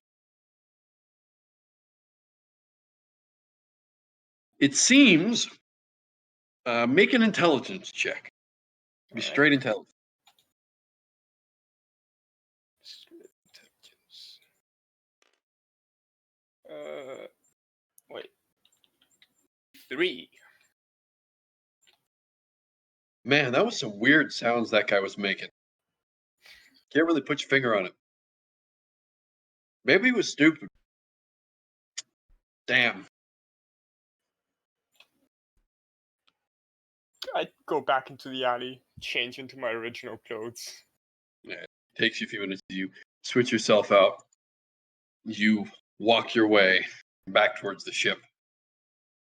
It seems. Make an intelligence check. Be straight intelligence. Wait. 3. Man, that was some weird sounds that guy was making. Can't really put your finger on it. Maybe he was stupid. Damn. I go back into the alley, change into my original clothes. Yeah, it takes you a few minutes. You switch yourself out. You walk your way back towards the ship.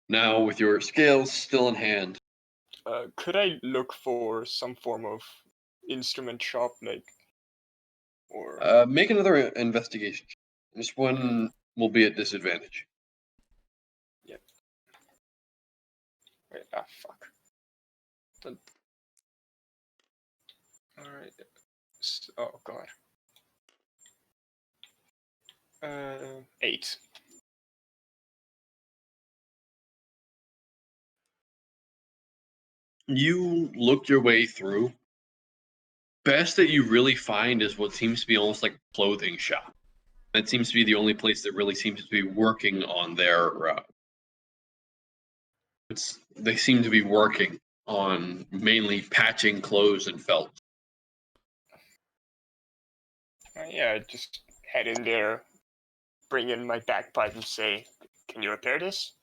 Now, with your scales still in hand. Could I look for some form of instrument shop, like, or Make another investigation. This one will be at disadvantage. Yep. Wait, fuck. Alright. Oh god. 8. You look your way through. Best that you really find is what seems to be almost like a clothing shop. That seems to be the only place that really seems to be working on their. They seem to be working on mainly patching clothes and felt. Yeah, just head in there, bring in my bagpipe and say, "Can you repair this?"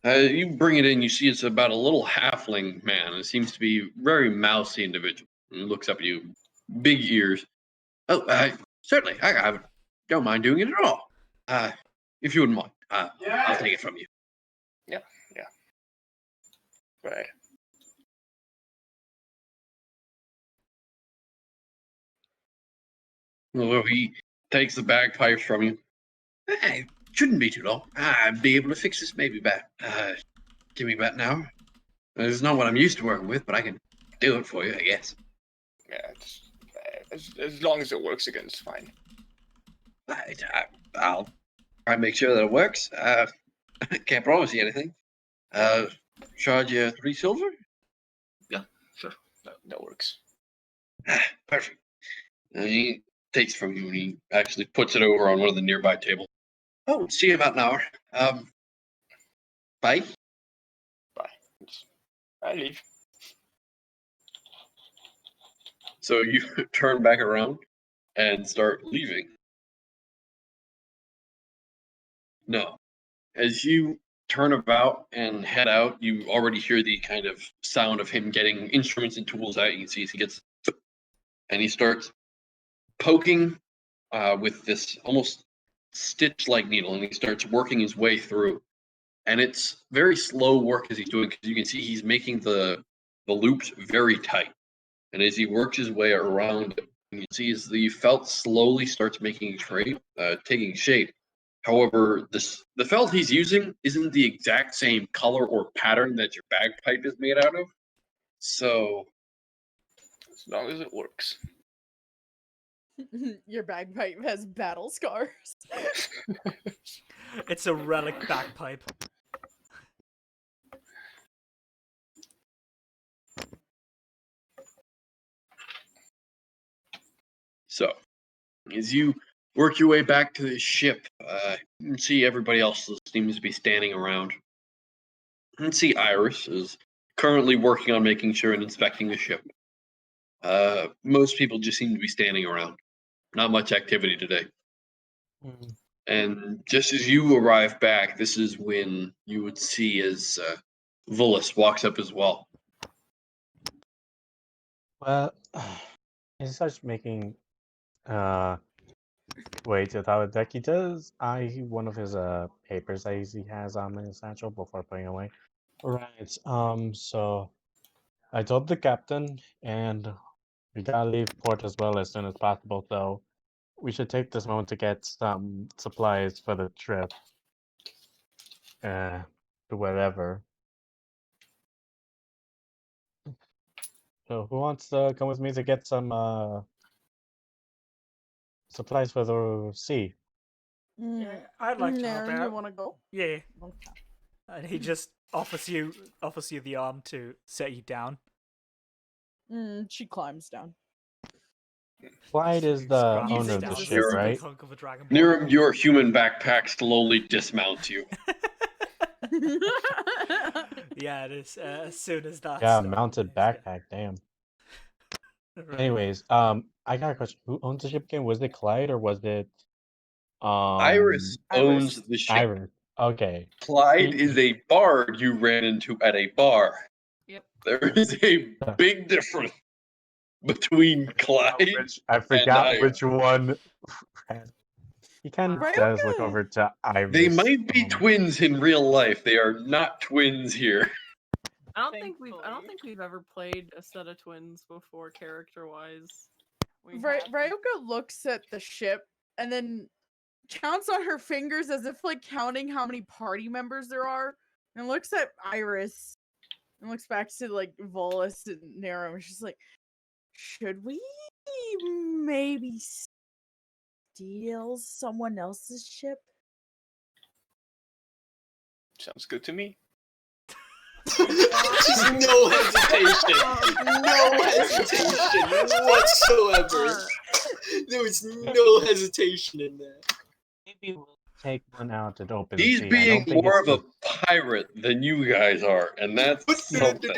You bring it in, you see it's about a little halfling man. It seems to be very mousy individual. He looks up at you, big ears. Oh, certainly, I don't mind doing it at all. If you wouldn't mind, I'll take it from you. Yeah. Go ahead. Well, he takes the bagpipes from you. It shouldn't be too long. I'd be able to fix this maybe give me about an hour. It's not what I'm used to working with, but I can do it for you, I guess. Yeah, as long as it works again, it's fine. Right, I'll try and make sure that it works. I can't promise you anything. Charge you 3 silver? Yeah, sure. That works. Perfect. And he takes from you and he actually puts it over on one of the nearby tables. Oh, see you in about an hour. Bye. Bye. I leave. So you turn back around and start leaving. No. As you turn about and head out, you already hear the kind of sound of him getting instruments and tools out. You can see he gets, and he starts poking with this almost stitch-like needle, and he starts working his way through. And it's very slow work as he's doing, because you can see he's making the loops very tight. And as he works his way around, you can see as the felt slowly starts taking shape. However, the felt he's using isn't the exact same color or pattern that your bagpipe is made out of. So, as long as it works. Your bagpipe has battle scars. It's a relic bagpipe. as you work your way back to the ship, you can see everybody else seems to be standing around. You can see Iris is currently working on making sure and inspecting the ship. Most people just seem to be standing around. Not much activity today. Mm. And just as you arrive back, this is when you would see as Volus walks up as well. Well, he starts making way to the tower deck. He does eye one of his papers that he has on his satchel before putting away. Right. So I told the captain, and we gotta leave port as well as soon as possible. So we should take this moment to get some supplies for the trip. To wherever. So who wants to come with me to get some supplies for the sea? Yeah, I'd like to help Naren, you out. want to go? Yeah, Okay. and he just offers you the arm to set you down. She climbs down. Clyde is the Scraps owner of down the this ship, big right? hunk of a dragon ball. Near your human backpack slowly dismounts you. Yeah, it is. As soon as that. Yeah, starts, mounted he's got- backpack. Damn. Right. Anyways, I got a question. Who owns the ship again? Was it Clyde or was it Iris owns the ship. Iris? Okay. Clyde is a bard you ran into at a bar. Yep. There is a big difference between Clyde I forgot Iris. which one. He kind of Ryoka! does look over to Iris. They might be um, twins in real life. They are not twins here. I don't think we've ever played a set of twins before, character-wise. Ryoka looks at the ship and then counts on her fingers as if like counting how many party members there are, and looks at Iris and looks back to like Volus and Nero, and she's like, should we maybe steal someone else's ship? Sounds good to me. Just no hesitation. No hesitation whatsoever. There was no hesitation in that. Maybe we'll take one out at open He's sea. I being don't think more it's of a pirate than you guys are, and that's something.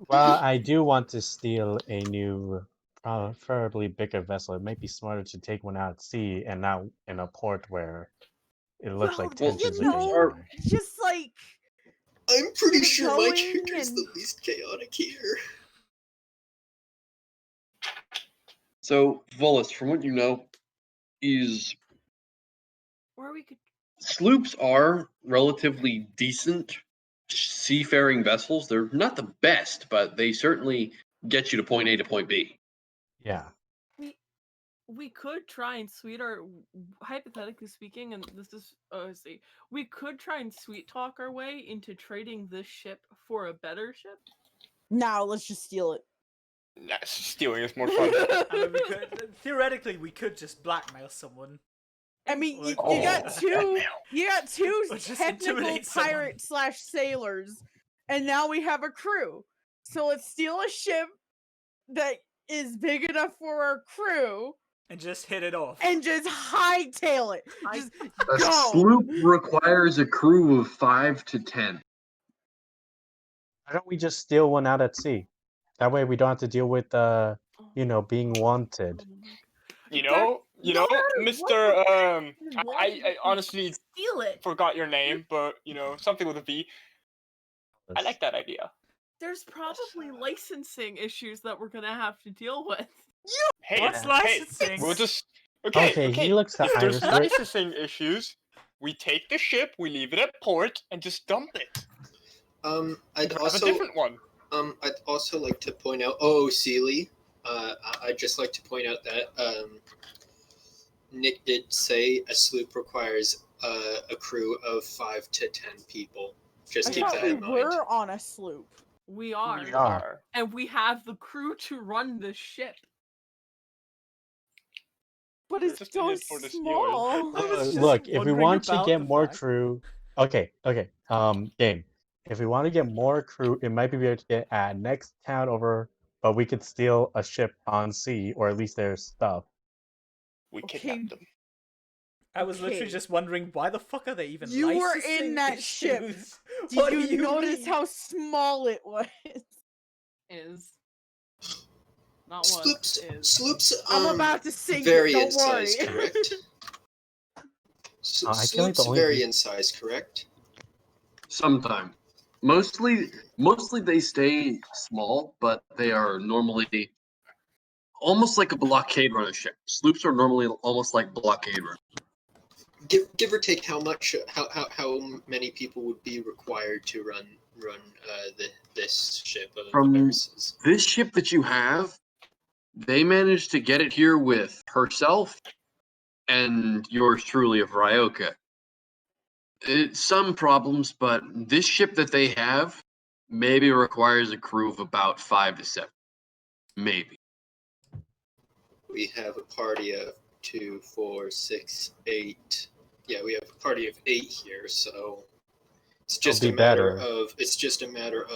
Well, I do want to steal a new, preferably bigger vessel. It might be smarter to take one out at sea and not in a port where it looks like Well, tensions you are being know, high. just like I'm pretty sure my going character is the and- least chaotic here. So, Volus, from what you know, is Or we could. sloops are relatively decent seafaring vessels. They're not the best, but they certainly get you to point A to point B. Yeah. We could try and hypothetically speaking, and this is we could try and sweet talk our way into trading this ship for a better ship. now let's just steal it. Nah, stealing is more fun. I mean, theoretically, we could just blackmail someone. I mean, you Oh. got two Or just technical intimidate someone. pirate/sailors, and now we have a crew. So let's steal a ship that is big enough for our crew And just hit it off. and just hightail it. Just A go. sloop requires a crew of 5 to 10. Why don't we just steal one out at sea? That way we don't have to deal with, being wanted. You know, No, Mr. Why I would honestly steal it. forgot your name, but something with a V. I like that idea. There's probably licensing issues that we're gonna have to deal with. Hey, What's hey, licensing? we'll just okay. He looks at If there's Iris. licensing issues, we take the ship, we leave it at port, and just dump it. I'd Have also a different one. I'd also like to point out. Oh, Seely. I'd just like to point out that Nick did say a sloop requires a crew of 5 to 10 people. Just I keep thought that we in mind. were on a sloop. We are. We are. And we have the crew to run the ship. But We're it's just in so it for the small. I was just Look, if we wondering want to about get the more fact- crew, okay, game. If we want to get more crew, it might be able to get at next town over, but we could steal a ship on sea, or at least their stuff. We Okay. kidnapped them. I was literally Okay. just wondering why the fuck are they even You were licensing in that ship. issues? Did What do you notice mean? how small it was? Is. Not what is. Sloops. I'm about to sink vary it, in don't worry. size, correct? I feel like the Sloops only vary re- in size, correct? Sometime. Mostly they stay small, but they are normally almost like a blockade runner ship. Sloops are normally almost like blockade runners. give or take, how many people would be required to run this ship of From Iris's? this ship that you have, they managed to get it here with herself and yours truly of Ryoka. It's some problems, but this ship that they have maybe requires a crew of about 5 to 7. Maybe. We have a party of 2, 4, 6, 8. Yeah, we have a party of 8 here, so it's just be a matter better.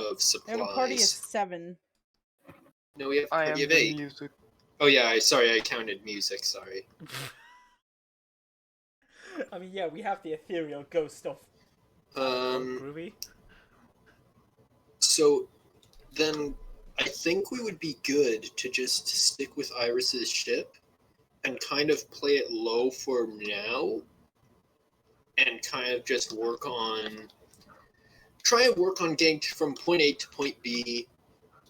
of supplies. We have a party of 7. No, we have a I party am of the 8. music. Oh yeah, I counted music. Sorry. I mean, yeah, we have the ethereal ghost of Groovy. So then I think we would be good to just stick with Iris's ship and kind of play it low for now, and kind of just try and work on getting from point A to point B,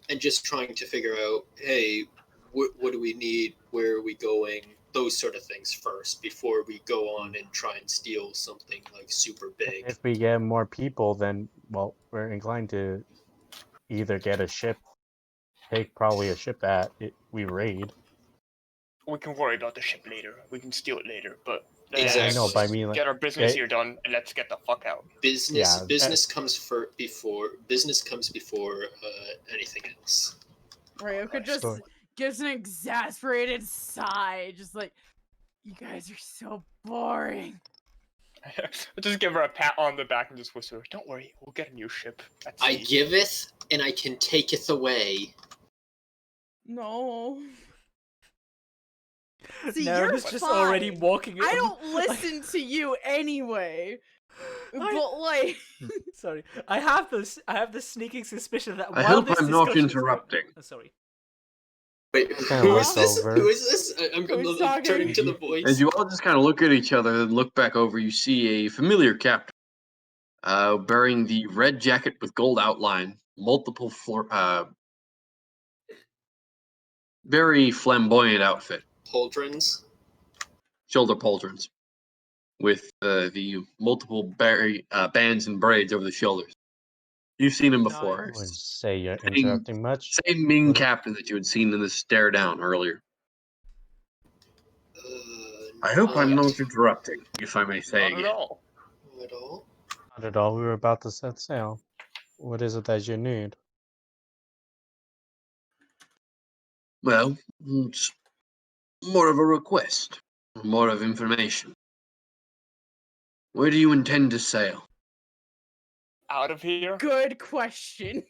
and just trying to figure out, hey, what do we need? Where are we going? Those sort of things first before we go on and try and steal something like super big. If we get more people, then, well, we're inclined to either get a ship, take probably a ship that we raid. We can worry about the ship later. We can steal it later, but Exactly. I know, but I mean, like, get our business they- here done and let's get the fuck out. Business comes before anything else. Ryoka just Story. gives an exasperated sigh, just like, you guys are so boring. Just give her a pat on the back and just whisper, "Don't worry, we'll get a new ship." At I sea." giveth and I can taketh away. No. See, Nara's you're just fine. already walking. I don't listen to you anyway. But like, Sorry, I have this sneaking suspicion that I while hope this I'm not discussion is going- interrupting. Oh, sorry. Wait, Kinda who is this? leftover. Who is this? I'm Who's turning talking? to the voice. As you all just kind of look at each other and look back over, you see a familiar captain bearing the red jacket with gold outline, multiple very flamboyant outfit, Pauldrons. shoulder pauldrons, with the multiple bands and braids over the shoulders. You've seen him before. I Nice. wouldn't say you're interrupting much. Same Ming What- captain that you had seen in the stare down earlier. I hope I'm not interrupting, if I may say Not at again. all. Not at all. Not at all. We were about to set sail. What is it that you need? Well, it's more of a request, more of information. Where do you intend to sail? Out of here. good question.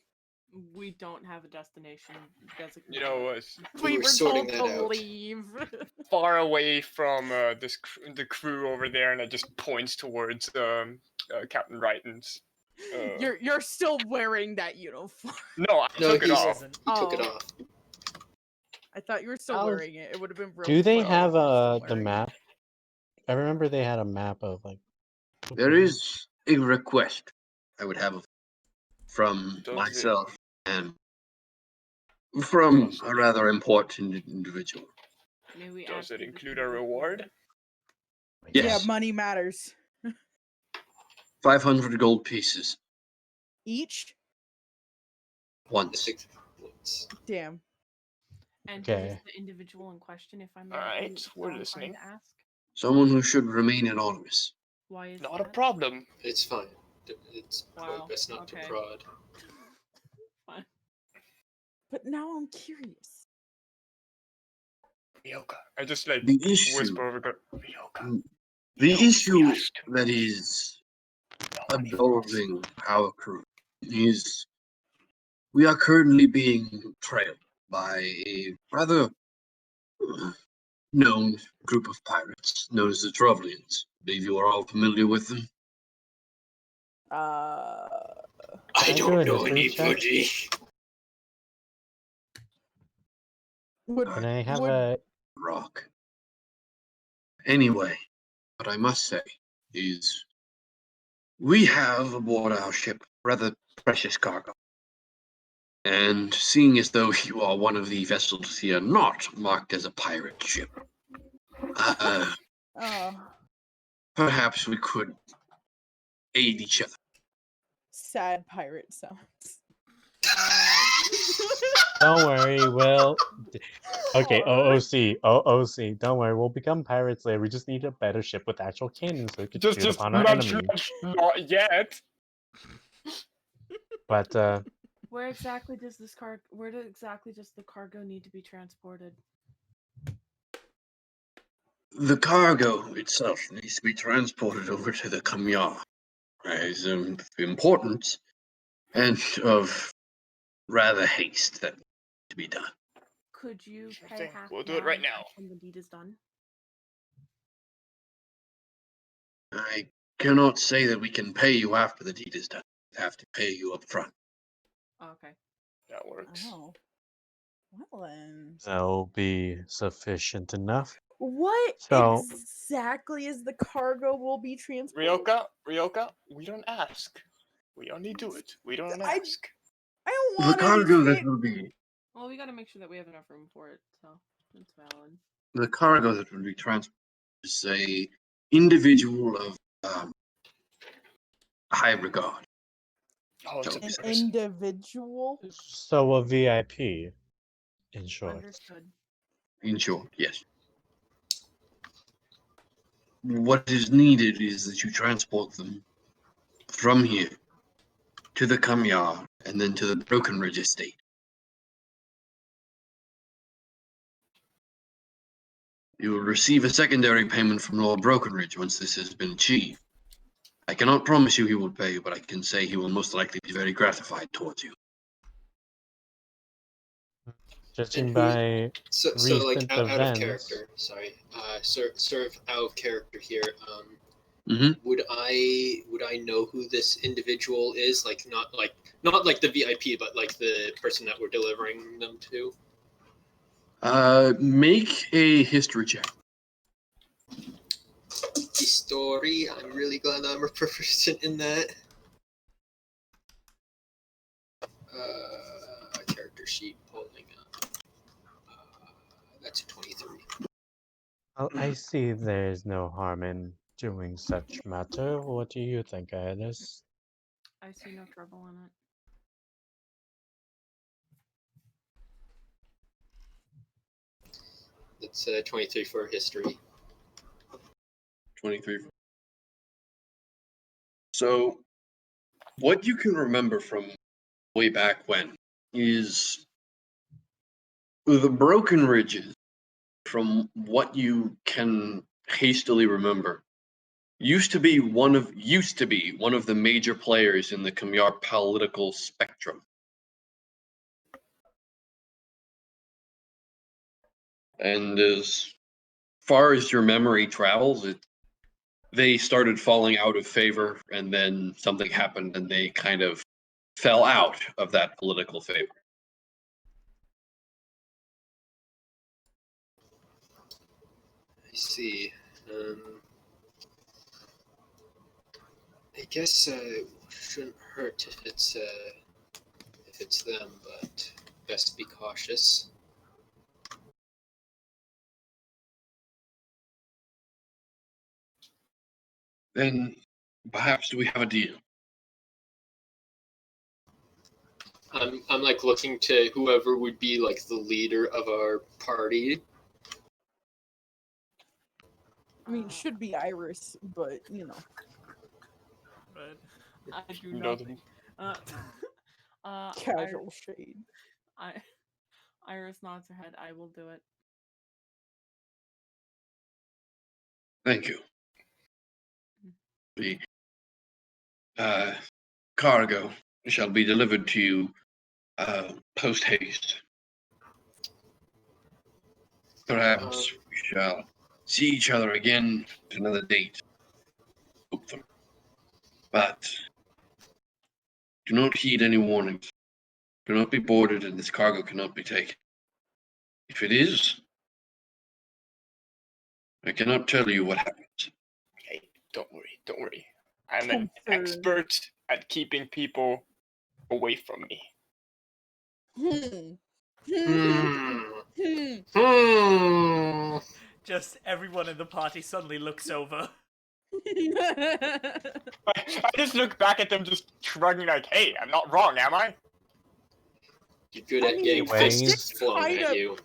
We don't have a destination designated. You know, We We were were sorting told that to out. leave. far away from the crew over there, and it just points towards Captain Wrighton's. You're still wearing that uniform. No, I No, took it he's- off. He took it Oh. off. I thought you were still I'll- wearing it. It would have been real. Do they fun have if you were still the wearing it. map? I remember they had a map of like. There is a request I would have from Does it- myself and from Does a it- rather important individual. May we Does ask it you to include be a with me? reward? Yeah, Yes, money matters. 500 gold pieces Each? I once. think once. Damn. And who is Okay. the individual in question, if I may? Alright, be we're so inclined listening. to ask? Someone who should remain anonymous. Why is Not a that? problem. It's fine. It's probably Wow, best not okay. to prod. Fine. But now I'm curious. Ryoka. I just like The issue, whisper over to Ryoka. the No, we issue asked too that much. is No money for us. absorbing our crew is we are currently being trailed by a rather known group of pirates known as the Trovlians. I believe you are all familiar with them. I I do don't a know history check? anybody. Would Can I have would a? Rock. Anyway, what I must say is we have aboard our ship rather precious cargo. And seeing as though you are one of the vessels here not marked as a pirate ship, oh perhaps we could aid each other. Sad pirate sounds. Don't worry, okay, OOC, don't worry, we'll become pirates later. We just need a better ship with actual cannons so we can shoot upon our enemies. Not yet. But Where exactly does the cargo need to be transported? The cargo itself needs to be transported over to the Kamyar as importance and of rather haste that to be done. Could you Sure pay thing. half We'll do it right now. when the deed is done? I cannot say that we can pay you after the deed is done. We have to pay you up front. Oh, okay. That works. Oh. Well then. that'll be sufficient enough. What So- exactly is the cargo will be transported? Ryoka, we don't ask. We only do it. We don't I- ask. I don't The want cargo that anything. will be Well, we gotta make sure that we have enough room for it, so it's valid. the cargo that will be transported is a individual of high regard. Oh, it's a An person. individual? So a VIP, in short. Understood. In short, yes. What is needed is that you transport them from here to the Kamyar and then to the Broken Ridge estate. You will receive a secondary payment from Lord Brokenridge once this has been achieved. I cannot promise you he will pay you, but I can say he will most likely be very gratified towards you. Judging And by So like recent out of events. character. Sorry, sort of out of character here. Mhm. Would I know who this individual is? Like not like the VIP, but like the person that we're delivering them to. Make a history check. History. I'm really glad I'm a proficient in that. Character sheet pulling up. That's a 23. Well, I see there's no harm in doing such matter. What do you think, Alice? I see no trouble in it. That's 23 for history. 23. So, what you can remember from way back when is the Broken Ridges, from what you can hastily remember, used to be one of the major players in the Kamyar political spectrum. And as far as your memory travels, they started falling out of favor, and then something happened, and they kind of fell out of that political favor. I see. I guess shouldn't hurt if it's them, but best be cautious. Then perhaps we have a deal. I'm like looking to whoever would be like the leader of our party. I mean, it should be Iris, but you know. But I do No, nothing. Casual shade. Iris nods her head. I will do it. Thank you. The cargo shall be delivered to you post haste. Perhaps we shall see each other again at another date. Hopefully. But do not heed any warnings. Do not be boarded, and this cargo cannot be taken. If it is, I cannot tell you what happens. Hey, don't worry. I'm an Confirmed. expert at keeping people away from me. Hmm. just everyone in the party suddenly looks over. I just look back at them, just shrugging, like, "Hey, I'm not wrong, am I?" You're good I at mean, getting Anyways. fists thrown Kind at of- you.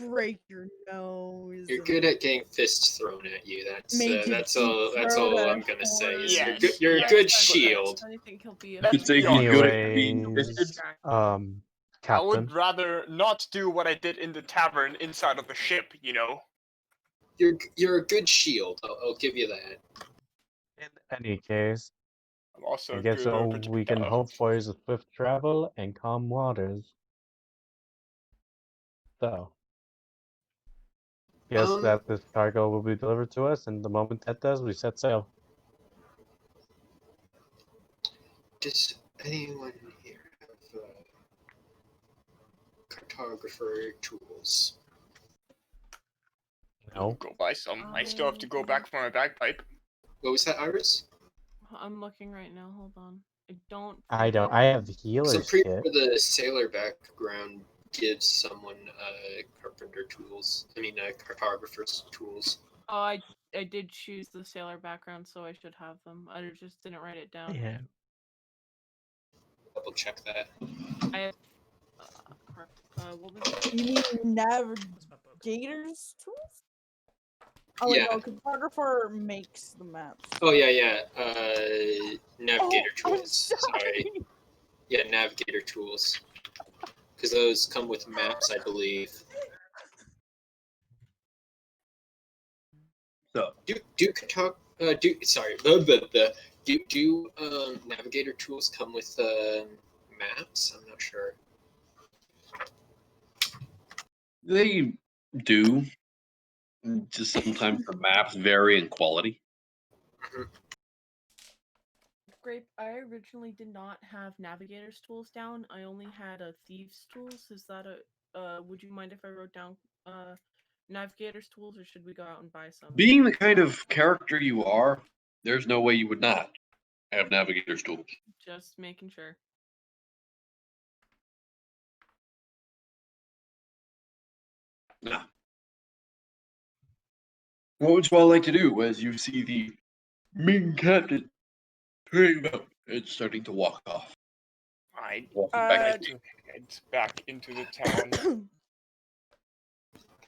Break your nose. You're good at getting fists thrown at you. Make your That's all. feet That's throw all that I'm gonna say. Is Yes, you're a yes, good but- shield. I think he'll be. Let's You'd say be he's good at Anyways, being fisted. I Captain. would rather not do what I did in the tavern inside of the ship, you know? You're a good shield. I'll give you that. In any case, I'm also I a guess good all we can hope for is a swift travel and calm waters. So, guess that this cargo will be delivered to us, and the moment that does, we set sail. Does anyone here have cartographer tools? No, Go buy some. I still have to go back for my bagpipe. What was that, Iris? I'm looking right now. Hold on. I don't. I think don't. I- I have Because healer's I'm pretty kit. sure the sailor background gives someone carpenter tools. I mean, cartographer's tools. Oh, I did choose the sailor background, so I should have them. I just didn't write it down. Yeah. Double check that. I have. What was it? You mean navigators tools? Oh, Yeah. no, cartographer makes the maps. Oh yeah. Navigator Oh, I'm tools. sorry. Yeah, navigator tools. Because those come with maps, I believe. So, Do navigator tools come with maps? I'm not sure. they do. Just sometimes the maps vary in quality. Grape, I originally did not have navigator's tools down. I only had thieves tools. Is that would you mind if I wrote down navigator's tools, or should we go out and buy some? Being the kind of character you are, there's no way you would not have navigator's tools. Just making sure. No. What would you all like to do as you see the main captain turning about and starting to walk off? I Walking would back like to head back into the town.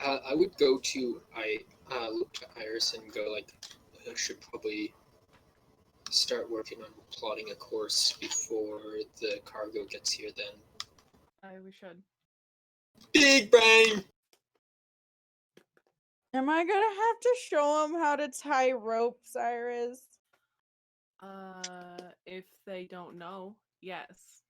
I would go to look to Iris and go like, I should probably start working on plotting a course before the cargo gets here. Then We should. big brain. Am I gonna have to show him how to tie ropes, Iris? If they don't know, yes.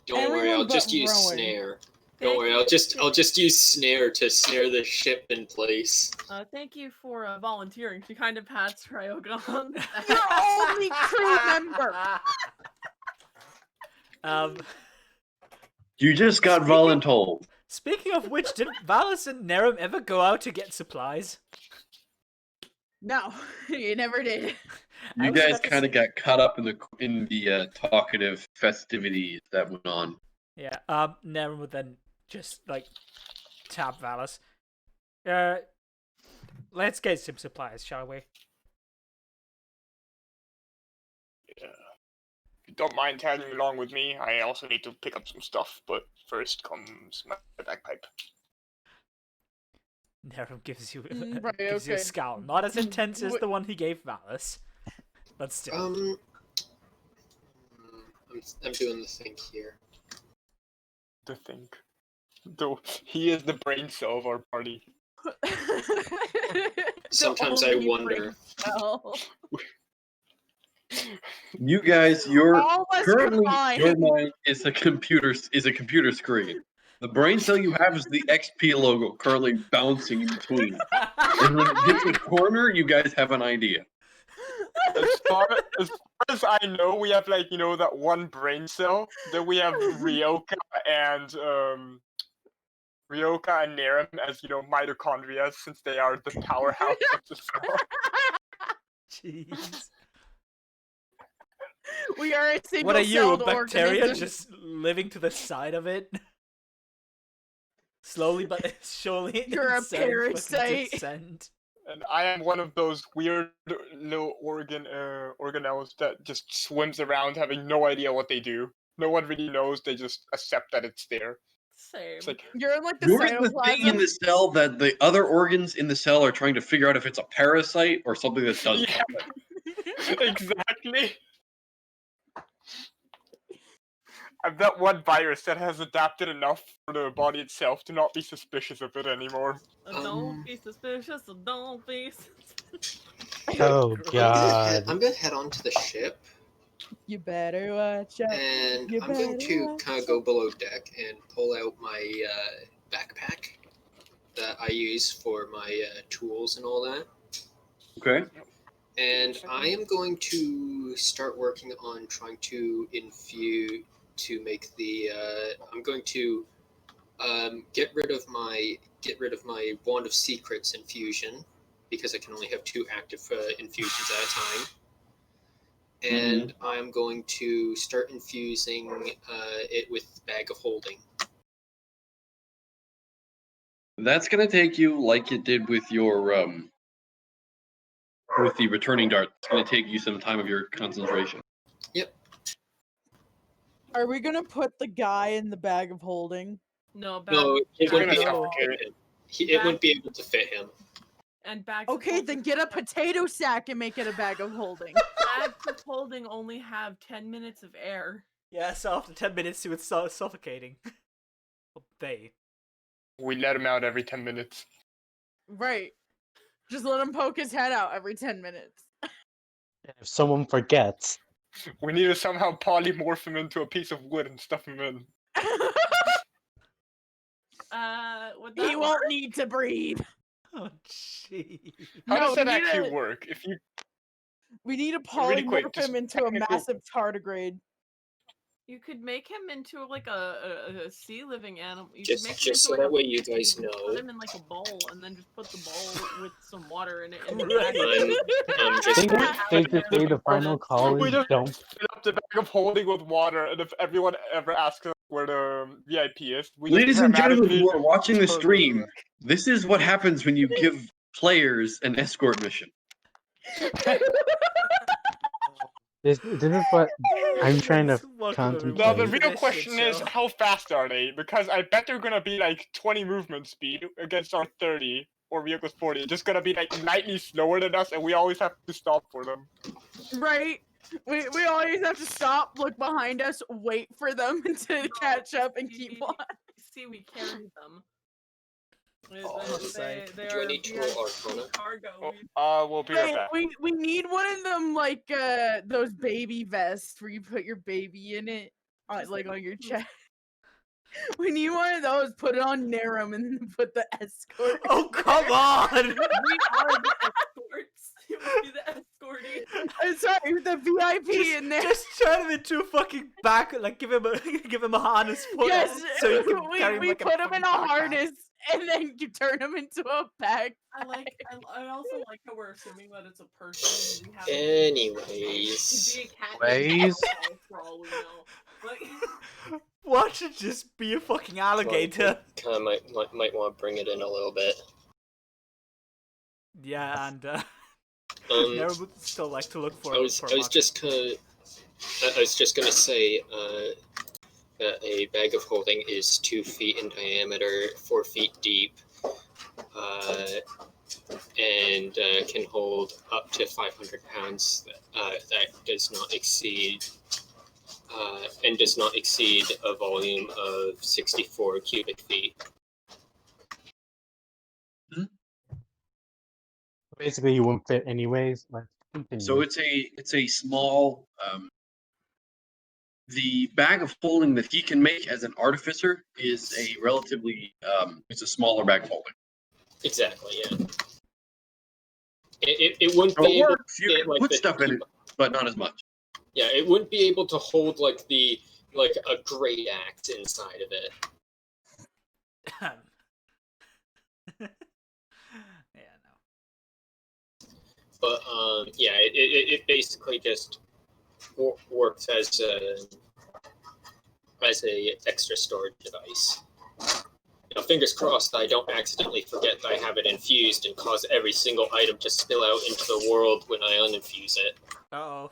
Don't worry, Everyone I'll just but use Rowan. snare. Don't worry, I'll just use snare to snare the ship in place. Thank you for volunteering. She kind of pats Ryoga on the You're only crew member. You just got voluntold. Speaking of which, did Valis and Nerum ever go out to get supplies? No, you never did. I You was guys about to kind of say- got caught up in the talkative festivities that went on. Yeah, Nerum would then just, like, tap Valis. Let's get some supplies, shall we? Yeah. If you don't mind tagging along with me, I also need to pick up some stuff, but first comes my bagpipe. Nerum gives you, Right, gives you a okay. scowl. Not as intense as Wh- the one he gave Valis, but still. I'm doing the thing here. To think. Though he is the brain cell of our party. Sometimes I wonder. You guys, your All of us currently combined. your mind is a computer screen. The brain cell you have is the XP logo currently bouncing in between. And when it hits a corner, you guys have an idea. As far as I know, we have like, that one brain cell. Then we have Ryoka and Nerum as, mitochondria, since they are the powerhouse of the cell. Jeez. We are a single What are you, a celled bacteria organism. just living to the side of it? Slowly but surely. You're a inserting fucking parasite. descent. And I am one of those weird little organelles that just swims around having no idea what they do. No one really knows, they just accept that it's there. Same. It's like, You're in like the You're in the thing in cytoplasm. the cell that the other organs in the cell are trying to figure out if it's a parasite or something that does yeah, exactly. I'm that one virus that has adapted enough for the body itself to not be suspicious of it anymore. Don't be suspicious. Don't be. Oh god. I'm gonna head on to the ship, You better watch out. and You I'm going better to watch kind of go below deck and pull out my backpack that I use for my tools and all that. Okay. And I am going to start working on trying to infuse to make the. I'm going to get rid of my wand of secrets infusion because I can only have 2 active infusions at a time. And I'm going to start infusing it with the bag of holding. That's gonna take you like it did with your with the returning dart. It's gonna take you some time of your concentration. Yep. Are we gonna put the guy in the bag of holding? No, No, it We're wouldn't be gonna able to suffocate fit him. It wouldn't be able to fit him. And bags. Okay, of then holding, get a potato sack and make it a bag of holding. bags of holding only have 10 minutes of air. Yeah, so after 10 minutes, he would start suffocating. Well, they. We let him out every 10 minutes. Right. Just let him poke his head out every 10 minutes. If someone forgets, We need to somehow polymorph him into a piece of wood and stuff him in. Would He that won't work? need to breathe. Oh, jeez. How No, does that we need actually to- work? If you We need to Really quick, polymorph just him into a technical- massive tardigrade. You could make him into like a sea living animal. You Just- could make just him into, so like, that a way you fish, guys could know. Put him in like a bowl and then just put the bowl with some water in it. And Right. I'm I just think safe to say the final call we is just don't. fill up the bag of holding with water, and if everyone ever asks us where the VIP is, we just Ladies and gentlemen dramatically who are watching the turn stream, this is what happens when you give players an escort mission. This is what I'm trying to contemplate. Now the Right. real question is, how fast are they? Because I bet they're gonna be like 20 movement speed against our 30, or vehicle's 40. Just gonna be like slightly slower than us, and we always have to stop for them. Right? We always have to stop, look behind us, wait for them to catch up, and keep on. See, we carry them. sake. They Do I are need to roll VIP Arcana? cargo. We'll be right Wait, back. we need one of them, like those baby vests where you put your baby in it, like on your chest. We need one of those. Put it on Narum and then put the escort. Oh, come on! We are the escorts. You will be the escorting. I'm sorry, the VIP in there. Just turn him into a fucking back, like give him a harness for Yes, so you can carry him we like put him in fucking a backpack. harness and then you turn him into a bag. I also like how we're assuming that it's a person. And we have Anyways. Could be a cat. Ways. For all we know. Like, Watch it just be a fucking alligator. Kind of might want to bring it in a little bit. Yeah, and Um, would still like to look for. I was just gonna say that a bag of holding is 2 feet in diameter, 4 feet deep, and can hold up to 500 pounds. That does not exceed. And does not exceed a volume of 64 cubic feet. Basically, you won't fit anyways. Let's continue. So it's a small the bag of holding that he can make as an artificer is a relatively it's a smaller bag of holding. Exactly, yeah. It wouldn't So be it able works. You can put stuff in it, but not as much. Yeah, it wouldn't be able to hold like a great axe inside of it. Yeah, no. But yeah, it basically just works as a extra storage device. fingers crossed that I don't accidentally forget that I have it infused and cause every single item to spill out into the world when I uninfuse it. Uh-oh.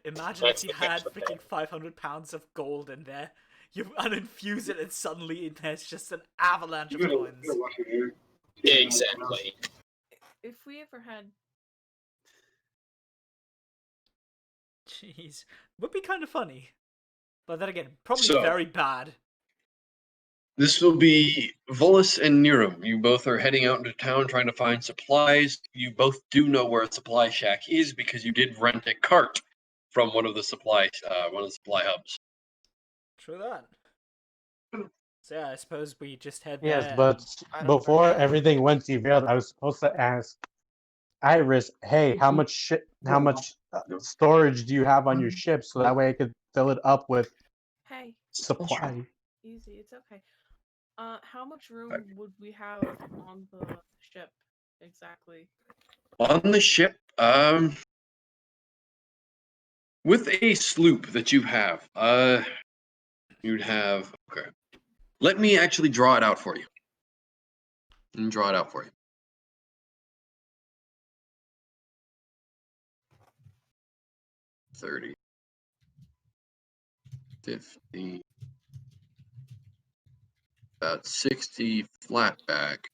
Imagine That's if you the had picture. freaking 500 pounds of gold in there. You uninfuse it and suddenly there's just an avalanche of coins. Exactly. If we ever had, Jeez. Would be kind of funny. But then again, probably So- very bad. This will be Volus and Niram. You both are heading out into town trying to find supplies. You both do know where a supply shack is because you did rent a cart from one of the supply hubs. True that. So yeah, I suppose we just head Yes, there. but I don't before remember. everything went derailed, I was supposed to ask Iris, "Hey, how much storage do you have on your ship, so that way I could fill it up with hey, supply?" easy, it's okay. How much room would we have on the ship exactly? On the ship, with a sloop that you have, you'd have. Okay, let me actually draw it out for you. Let me draw it out for you. 30, 50, about 60 flat back,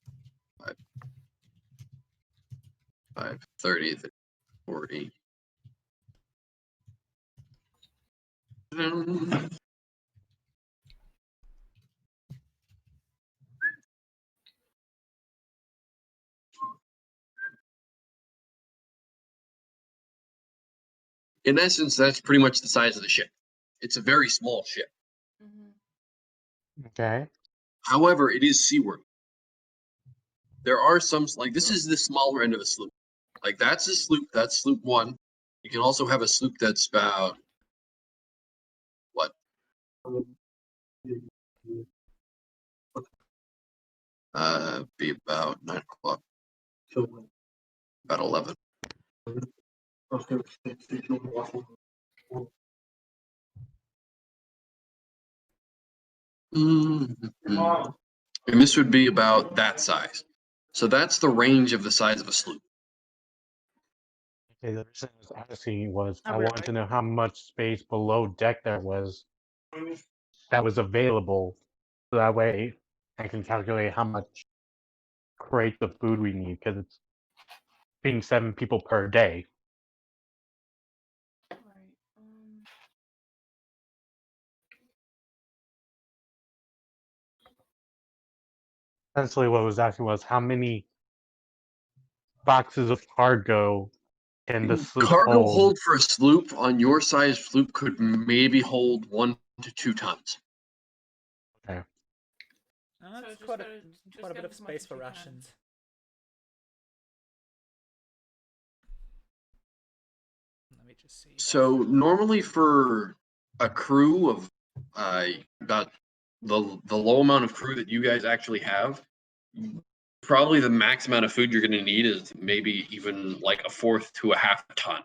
30, 40. In essence, that's pretty much the size of the ship. It's a very small ship. Mm-hmm. Okay. However, it is seaworthy. There are some, like, this is the smaller end of a sloop. Like, that's a sloop, that's sloop 1. You can also have a sloop that's about, what? Be about 9 o'clock. About 11. Mm-hmm. And this would be about that size. So that's the range of the size of a sloop. Okay, the reason I was asking was Oh, I wanted really? to know how much space below deck there was that was available, so that way I can calculate how much crates of food we need, because it's being 7 people per day. Right. Essentially, what I was asking was how many boxes of cargo can the sloop Cargo hold? hold for a sloop on your size sloop could maybe hold 1 to 2 tons. Okay. That's just quite a, gotta- quite a get bit of as much space as for you can. rations. Let me just see. So normally for a crew of about the low amount of crew that you guys actually have, probably the max amount of food you're going to need is maybe even like a fourth to a half a ton.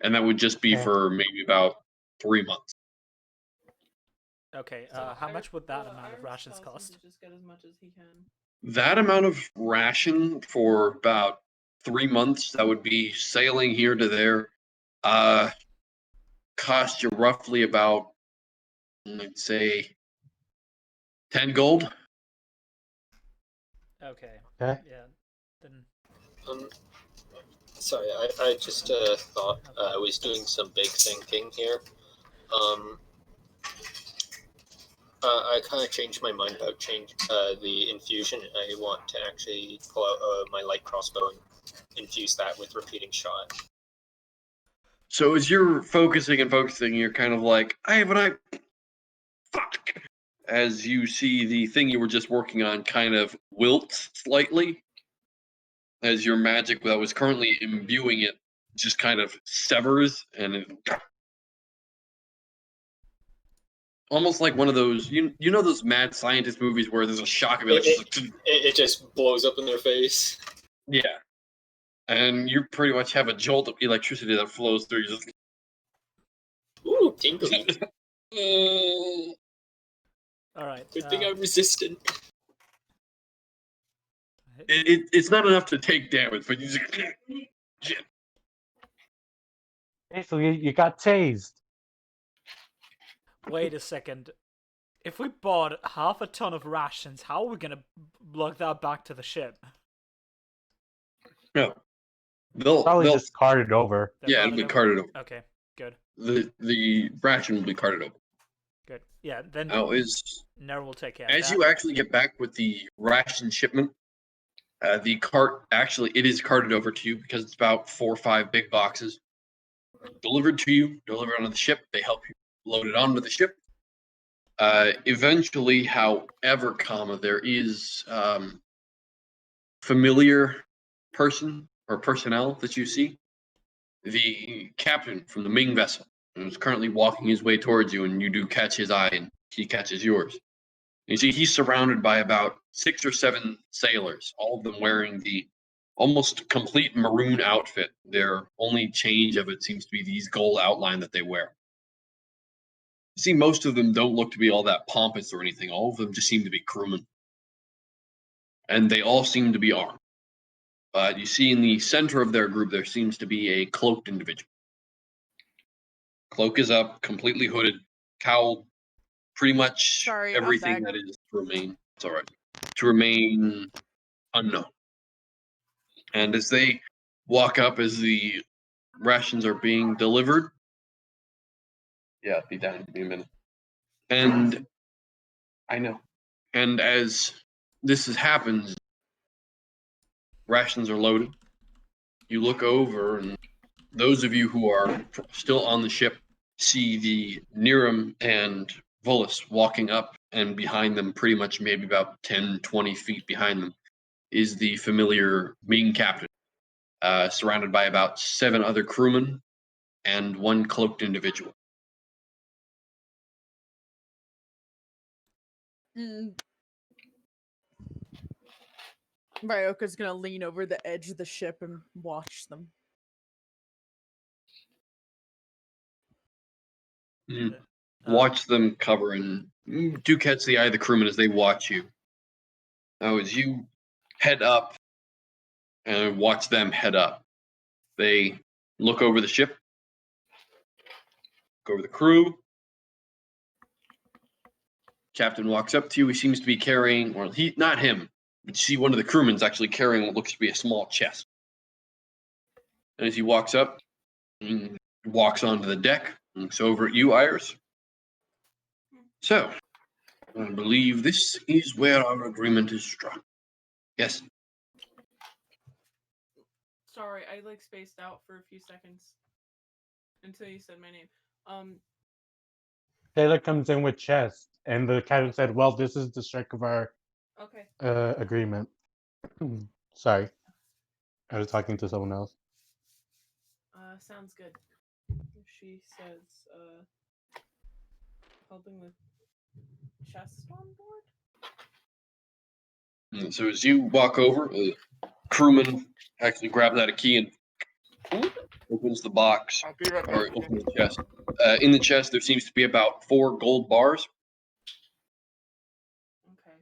And that would just be Okay. for maybe about 3 months. Okay, how much would that amount of rations cost? Just get as much as he can. That amount of ration for about 3 months, that would be sailing here to there, cost you roughly about, let's say, 10 gold. Okay. Okay. Yeah. Then Sorry, I just thought I was doing some big thinking here. I kind of changed my mind about the infusion. I want to actually pull out my light crossbow and infuse that with repeating shot. So as you're focusing, you're kind of like, I have an eye. Fuck. As you see the thing you were just working on kind of wilt slightly, as your magic that was currently imbuing it just kind of severs, and it, almost like one of those, you know those mad scientist movies where there's a shock of It just blows up in their face. yeah, and you pretty much have a jolt of electricity that flows through. You just Ooh, tingling. All right. Good thing I'm resistant. It's not enough to take damage, but you just. Hey, so you got tased. Wait a second. If we bought half a ton of rations, how are we gonna lug that back to the ship? No. They'll Probably just carted over. Yeah, it'll be carted over. Okay, good. The ration will be carted over. Good. Yeah, then Now Nero will take care of as that. you actually get back with the ration shipment, the cart it is carted over to you because it's about 4 or 5 big boxes delivered to you, delivered onto the ship. They help you load it onto the ship. Eventually, however, there is familiar person or personnel that you see. The captain from the Ming vessel, who's currently walking his way towards you, and you do catch his eye, and he catches yours. You see, he's surrounded by about 6 or 7 sailors, all of them wearing the almost complete maroon outfit. Their only change of it seems to be these gold outline that they wear. You see, most of them don't look to be all that pompous or anything. All of them just seem to be crewmen. And they all seem to be armed. But you see in the center of their group, there seems to be a cloaked individual. Cloak is up, completely hooded, cowl, pretty much Sorry, everything I'm back. that is to remain. It's all right. To remain unknown. And as they walk up, as the rations are being delivered, yeah, be down. Give me a minute. And I know. And as this happens, rations are loaded. You look over, and those of you who are still on the ship see the Niram and Volus walking up, and behind them, pretty much maybe about 10, 20 feet behind them, is the familiar Ming captain, surrounded by about 7 other crewmen and 1 cloaked individual. Ryoka's gonna lean over the edge of the ship and watch them. Watch them cover, and do catch the eye of the crewmen as they watch you. Now, as you head up and watch them head up, they look over the ship, look over the crew. Captain walks up to you. He seems to be carrying, or not him, but you see one of the crewmen's actually carrying what looks to be a small chest. And as he walks up, he walks onto the deck, looks over at you, Iris. So, I believe this is where our agreement is struck. Yes. Sorry, I spaced out for a few seconds until you said my name. Taylor comes in with chest, and the captain said, "Well, this is the strike of our agreement." Sorry, I was talking to someone else. Sounds good. She says, helping with chest on board? And so as you walk over, the crewman actually grabs out a key and opens the box, I'll be right or back. opens the chest. In the chest, there seems to be about 4 gold bars. Okay.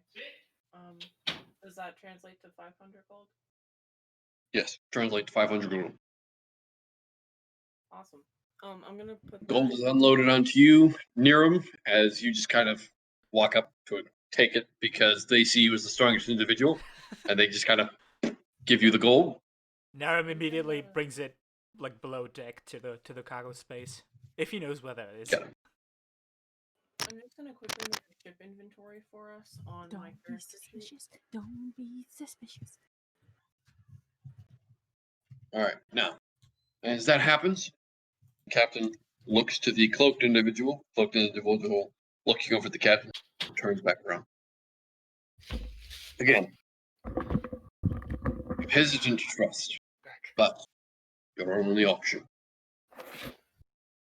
Does that translate to 500 gold? Yes, translate to 500 gold. Awesome. I'm gonna put Gold that... is unloaded onto you, Niram, as you just kind of walk up to it, take it, because they see you as the strongest individual, and they just kind of give you the gold. Naram immediately brings it below deck to the cargo space, if he knows where that is. I'm just gonna quickly make a ship inventory for us on my character sheet. Don't be suspicious. All right, now, as that happens, the captain looks to the cloaked individual looking over at the captain, and turns back around. Again, I'm hesitant to trust, but your only option.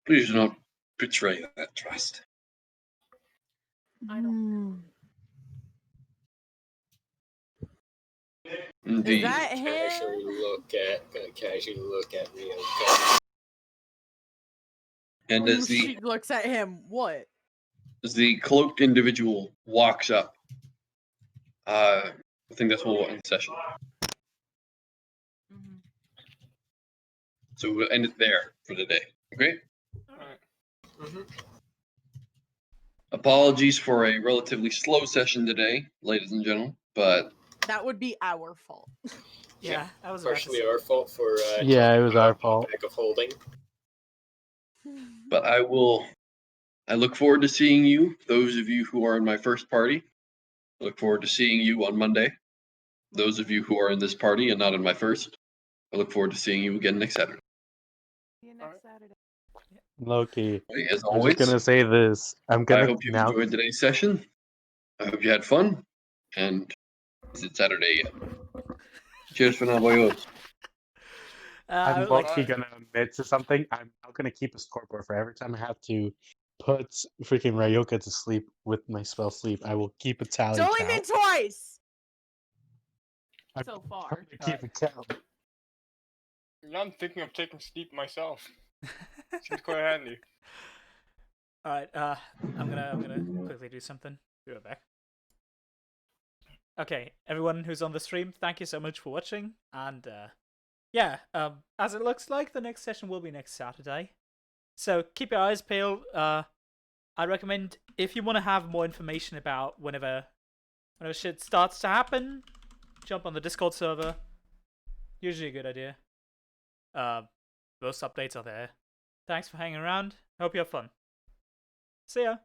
Please do not betray that trust. I don't. Is that him? Casually look at Ryoka. And as the She looks at him. What? cloaked individual walks up, I think that's what we'll end the session. Mhm. So we'll end it there for the day. Okay. Mhm. Apologies for a relatively slow session today, ladies and gentlemen, but That would be our fault. Yeah, I was about to Partially say. our fault for Yeah, it was our fault. bag of holding. I look forward to seeing you, those of you who are in my first party. I look forward to seeing you on Monday. Those of you who are in this party and not in my first, I look forward to seeing you again next Saturday. See you next Saturday. Loki. Okay, as I'm always, just gonna say this. I'm I gonna hope you now. enjoyed today's session. I hope you had fun. And is it Saturday yet? Cheers for now, boyos. I I'm would like low-key to. gonna admit to something. I'm now gonna keep a scoreboard for every time I have to put freaking Ryoka to sleep with my spell sleep. I will keep a It's tally only count. been twice. I'm So far. trying to keep a count. Yeah, I'm thinking of taking sleep myself. Seems quite handy. All right. I'm gonna quickly do something. Be right back. Okay, everyone who's on the stream, thank you so much for watching. And yeah, as it looks like, the next session will be next Saturday. So keep your eyes peeled. I recommend if you want to have more information about whenever shit starts to happen, jump on the Discord server. Usually a good idea. Most updates are there. Thanks for hanging around. Hope you have fun. See ya.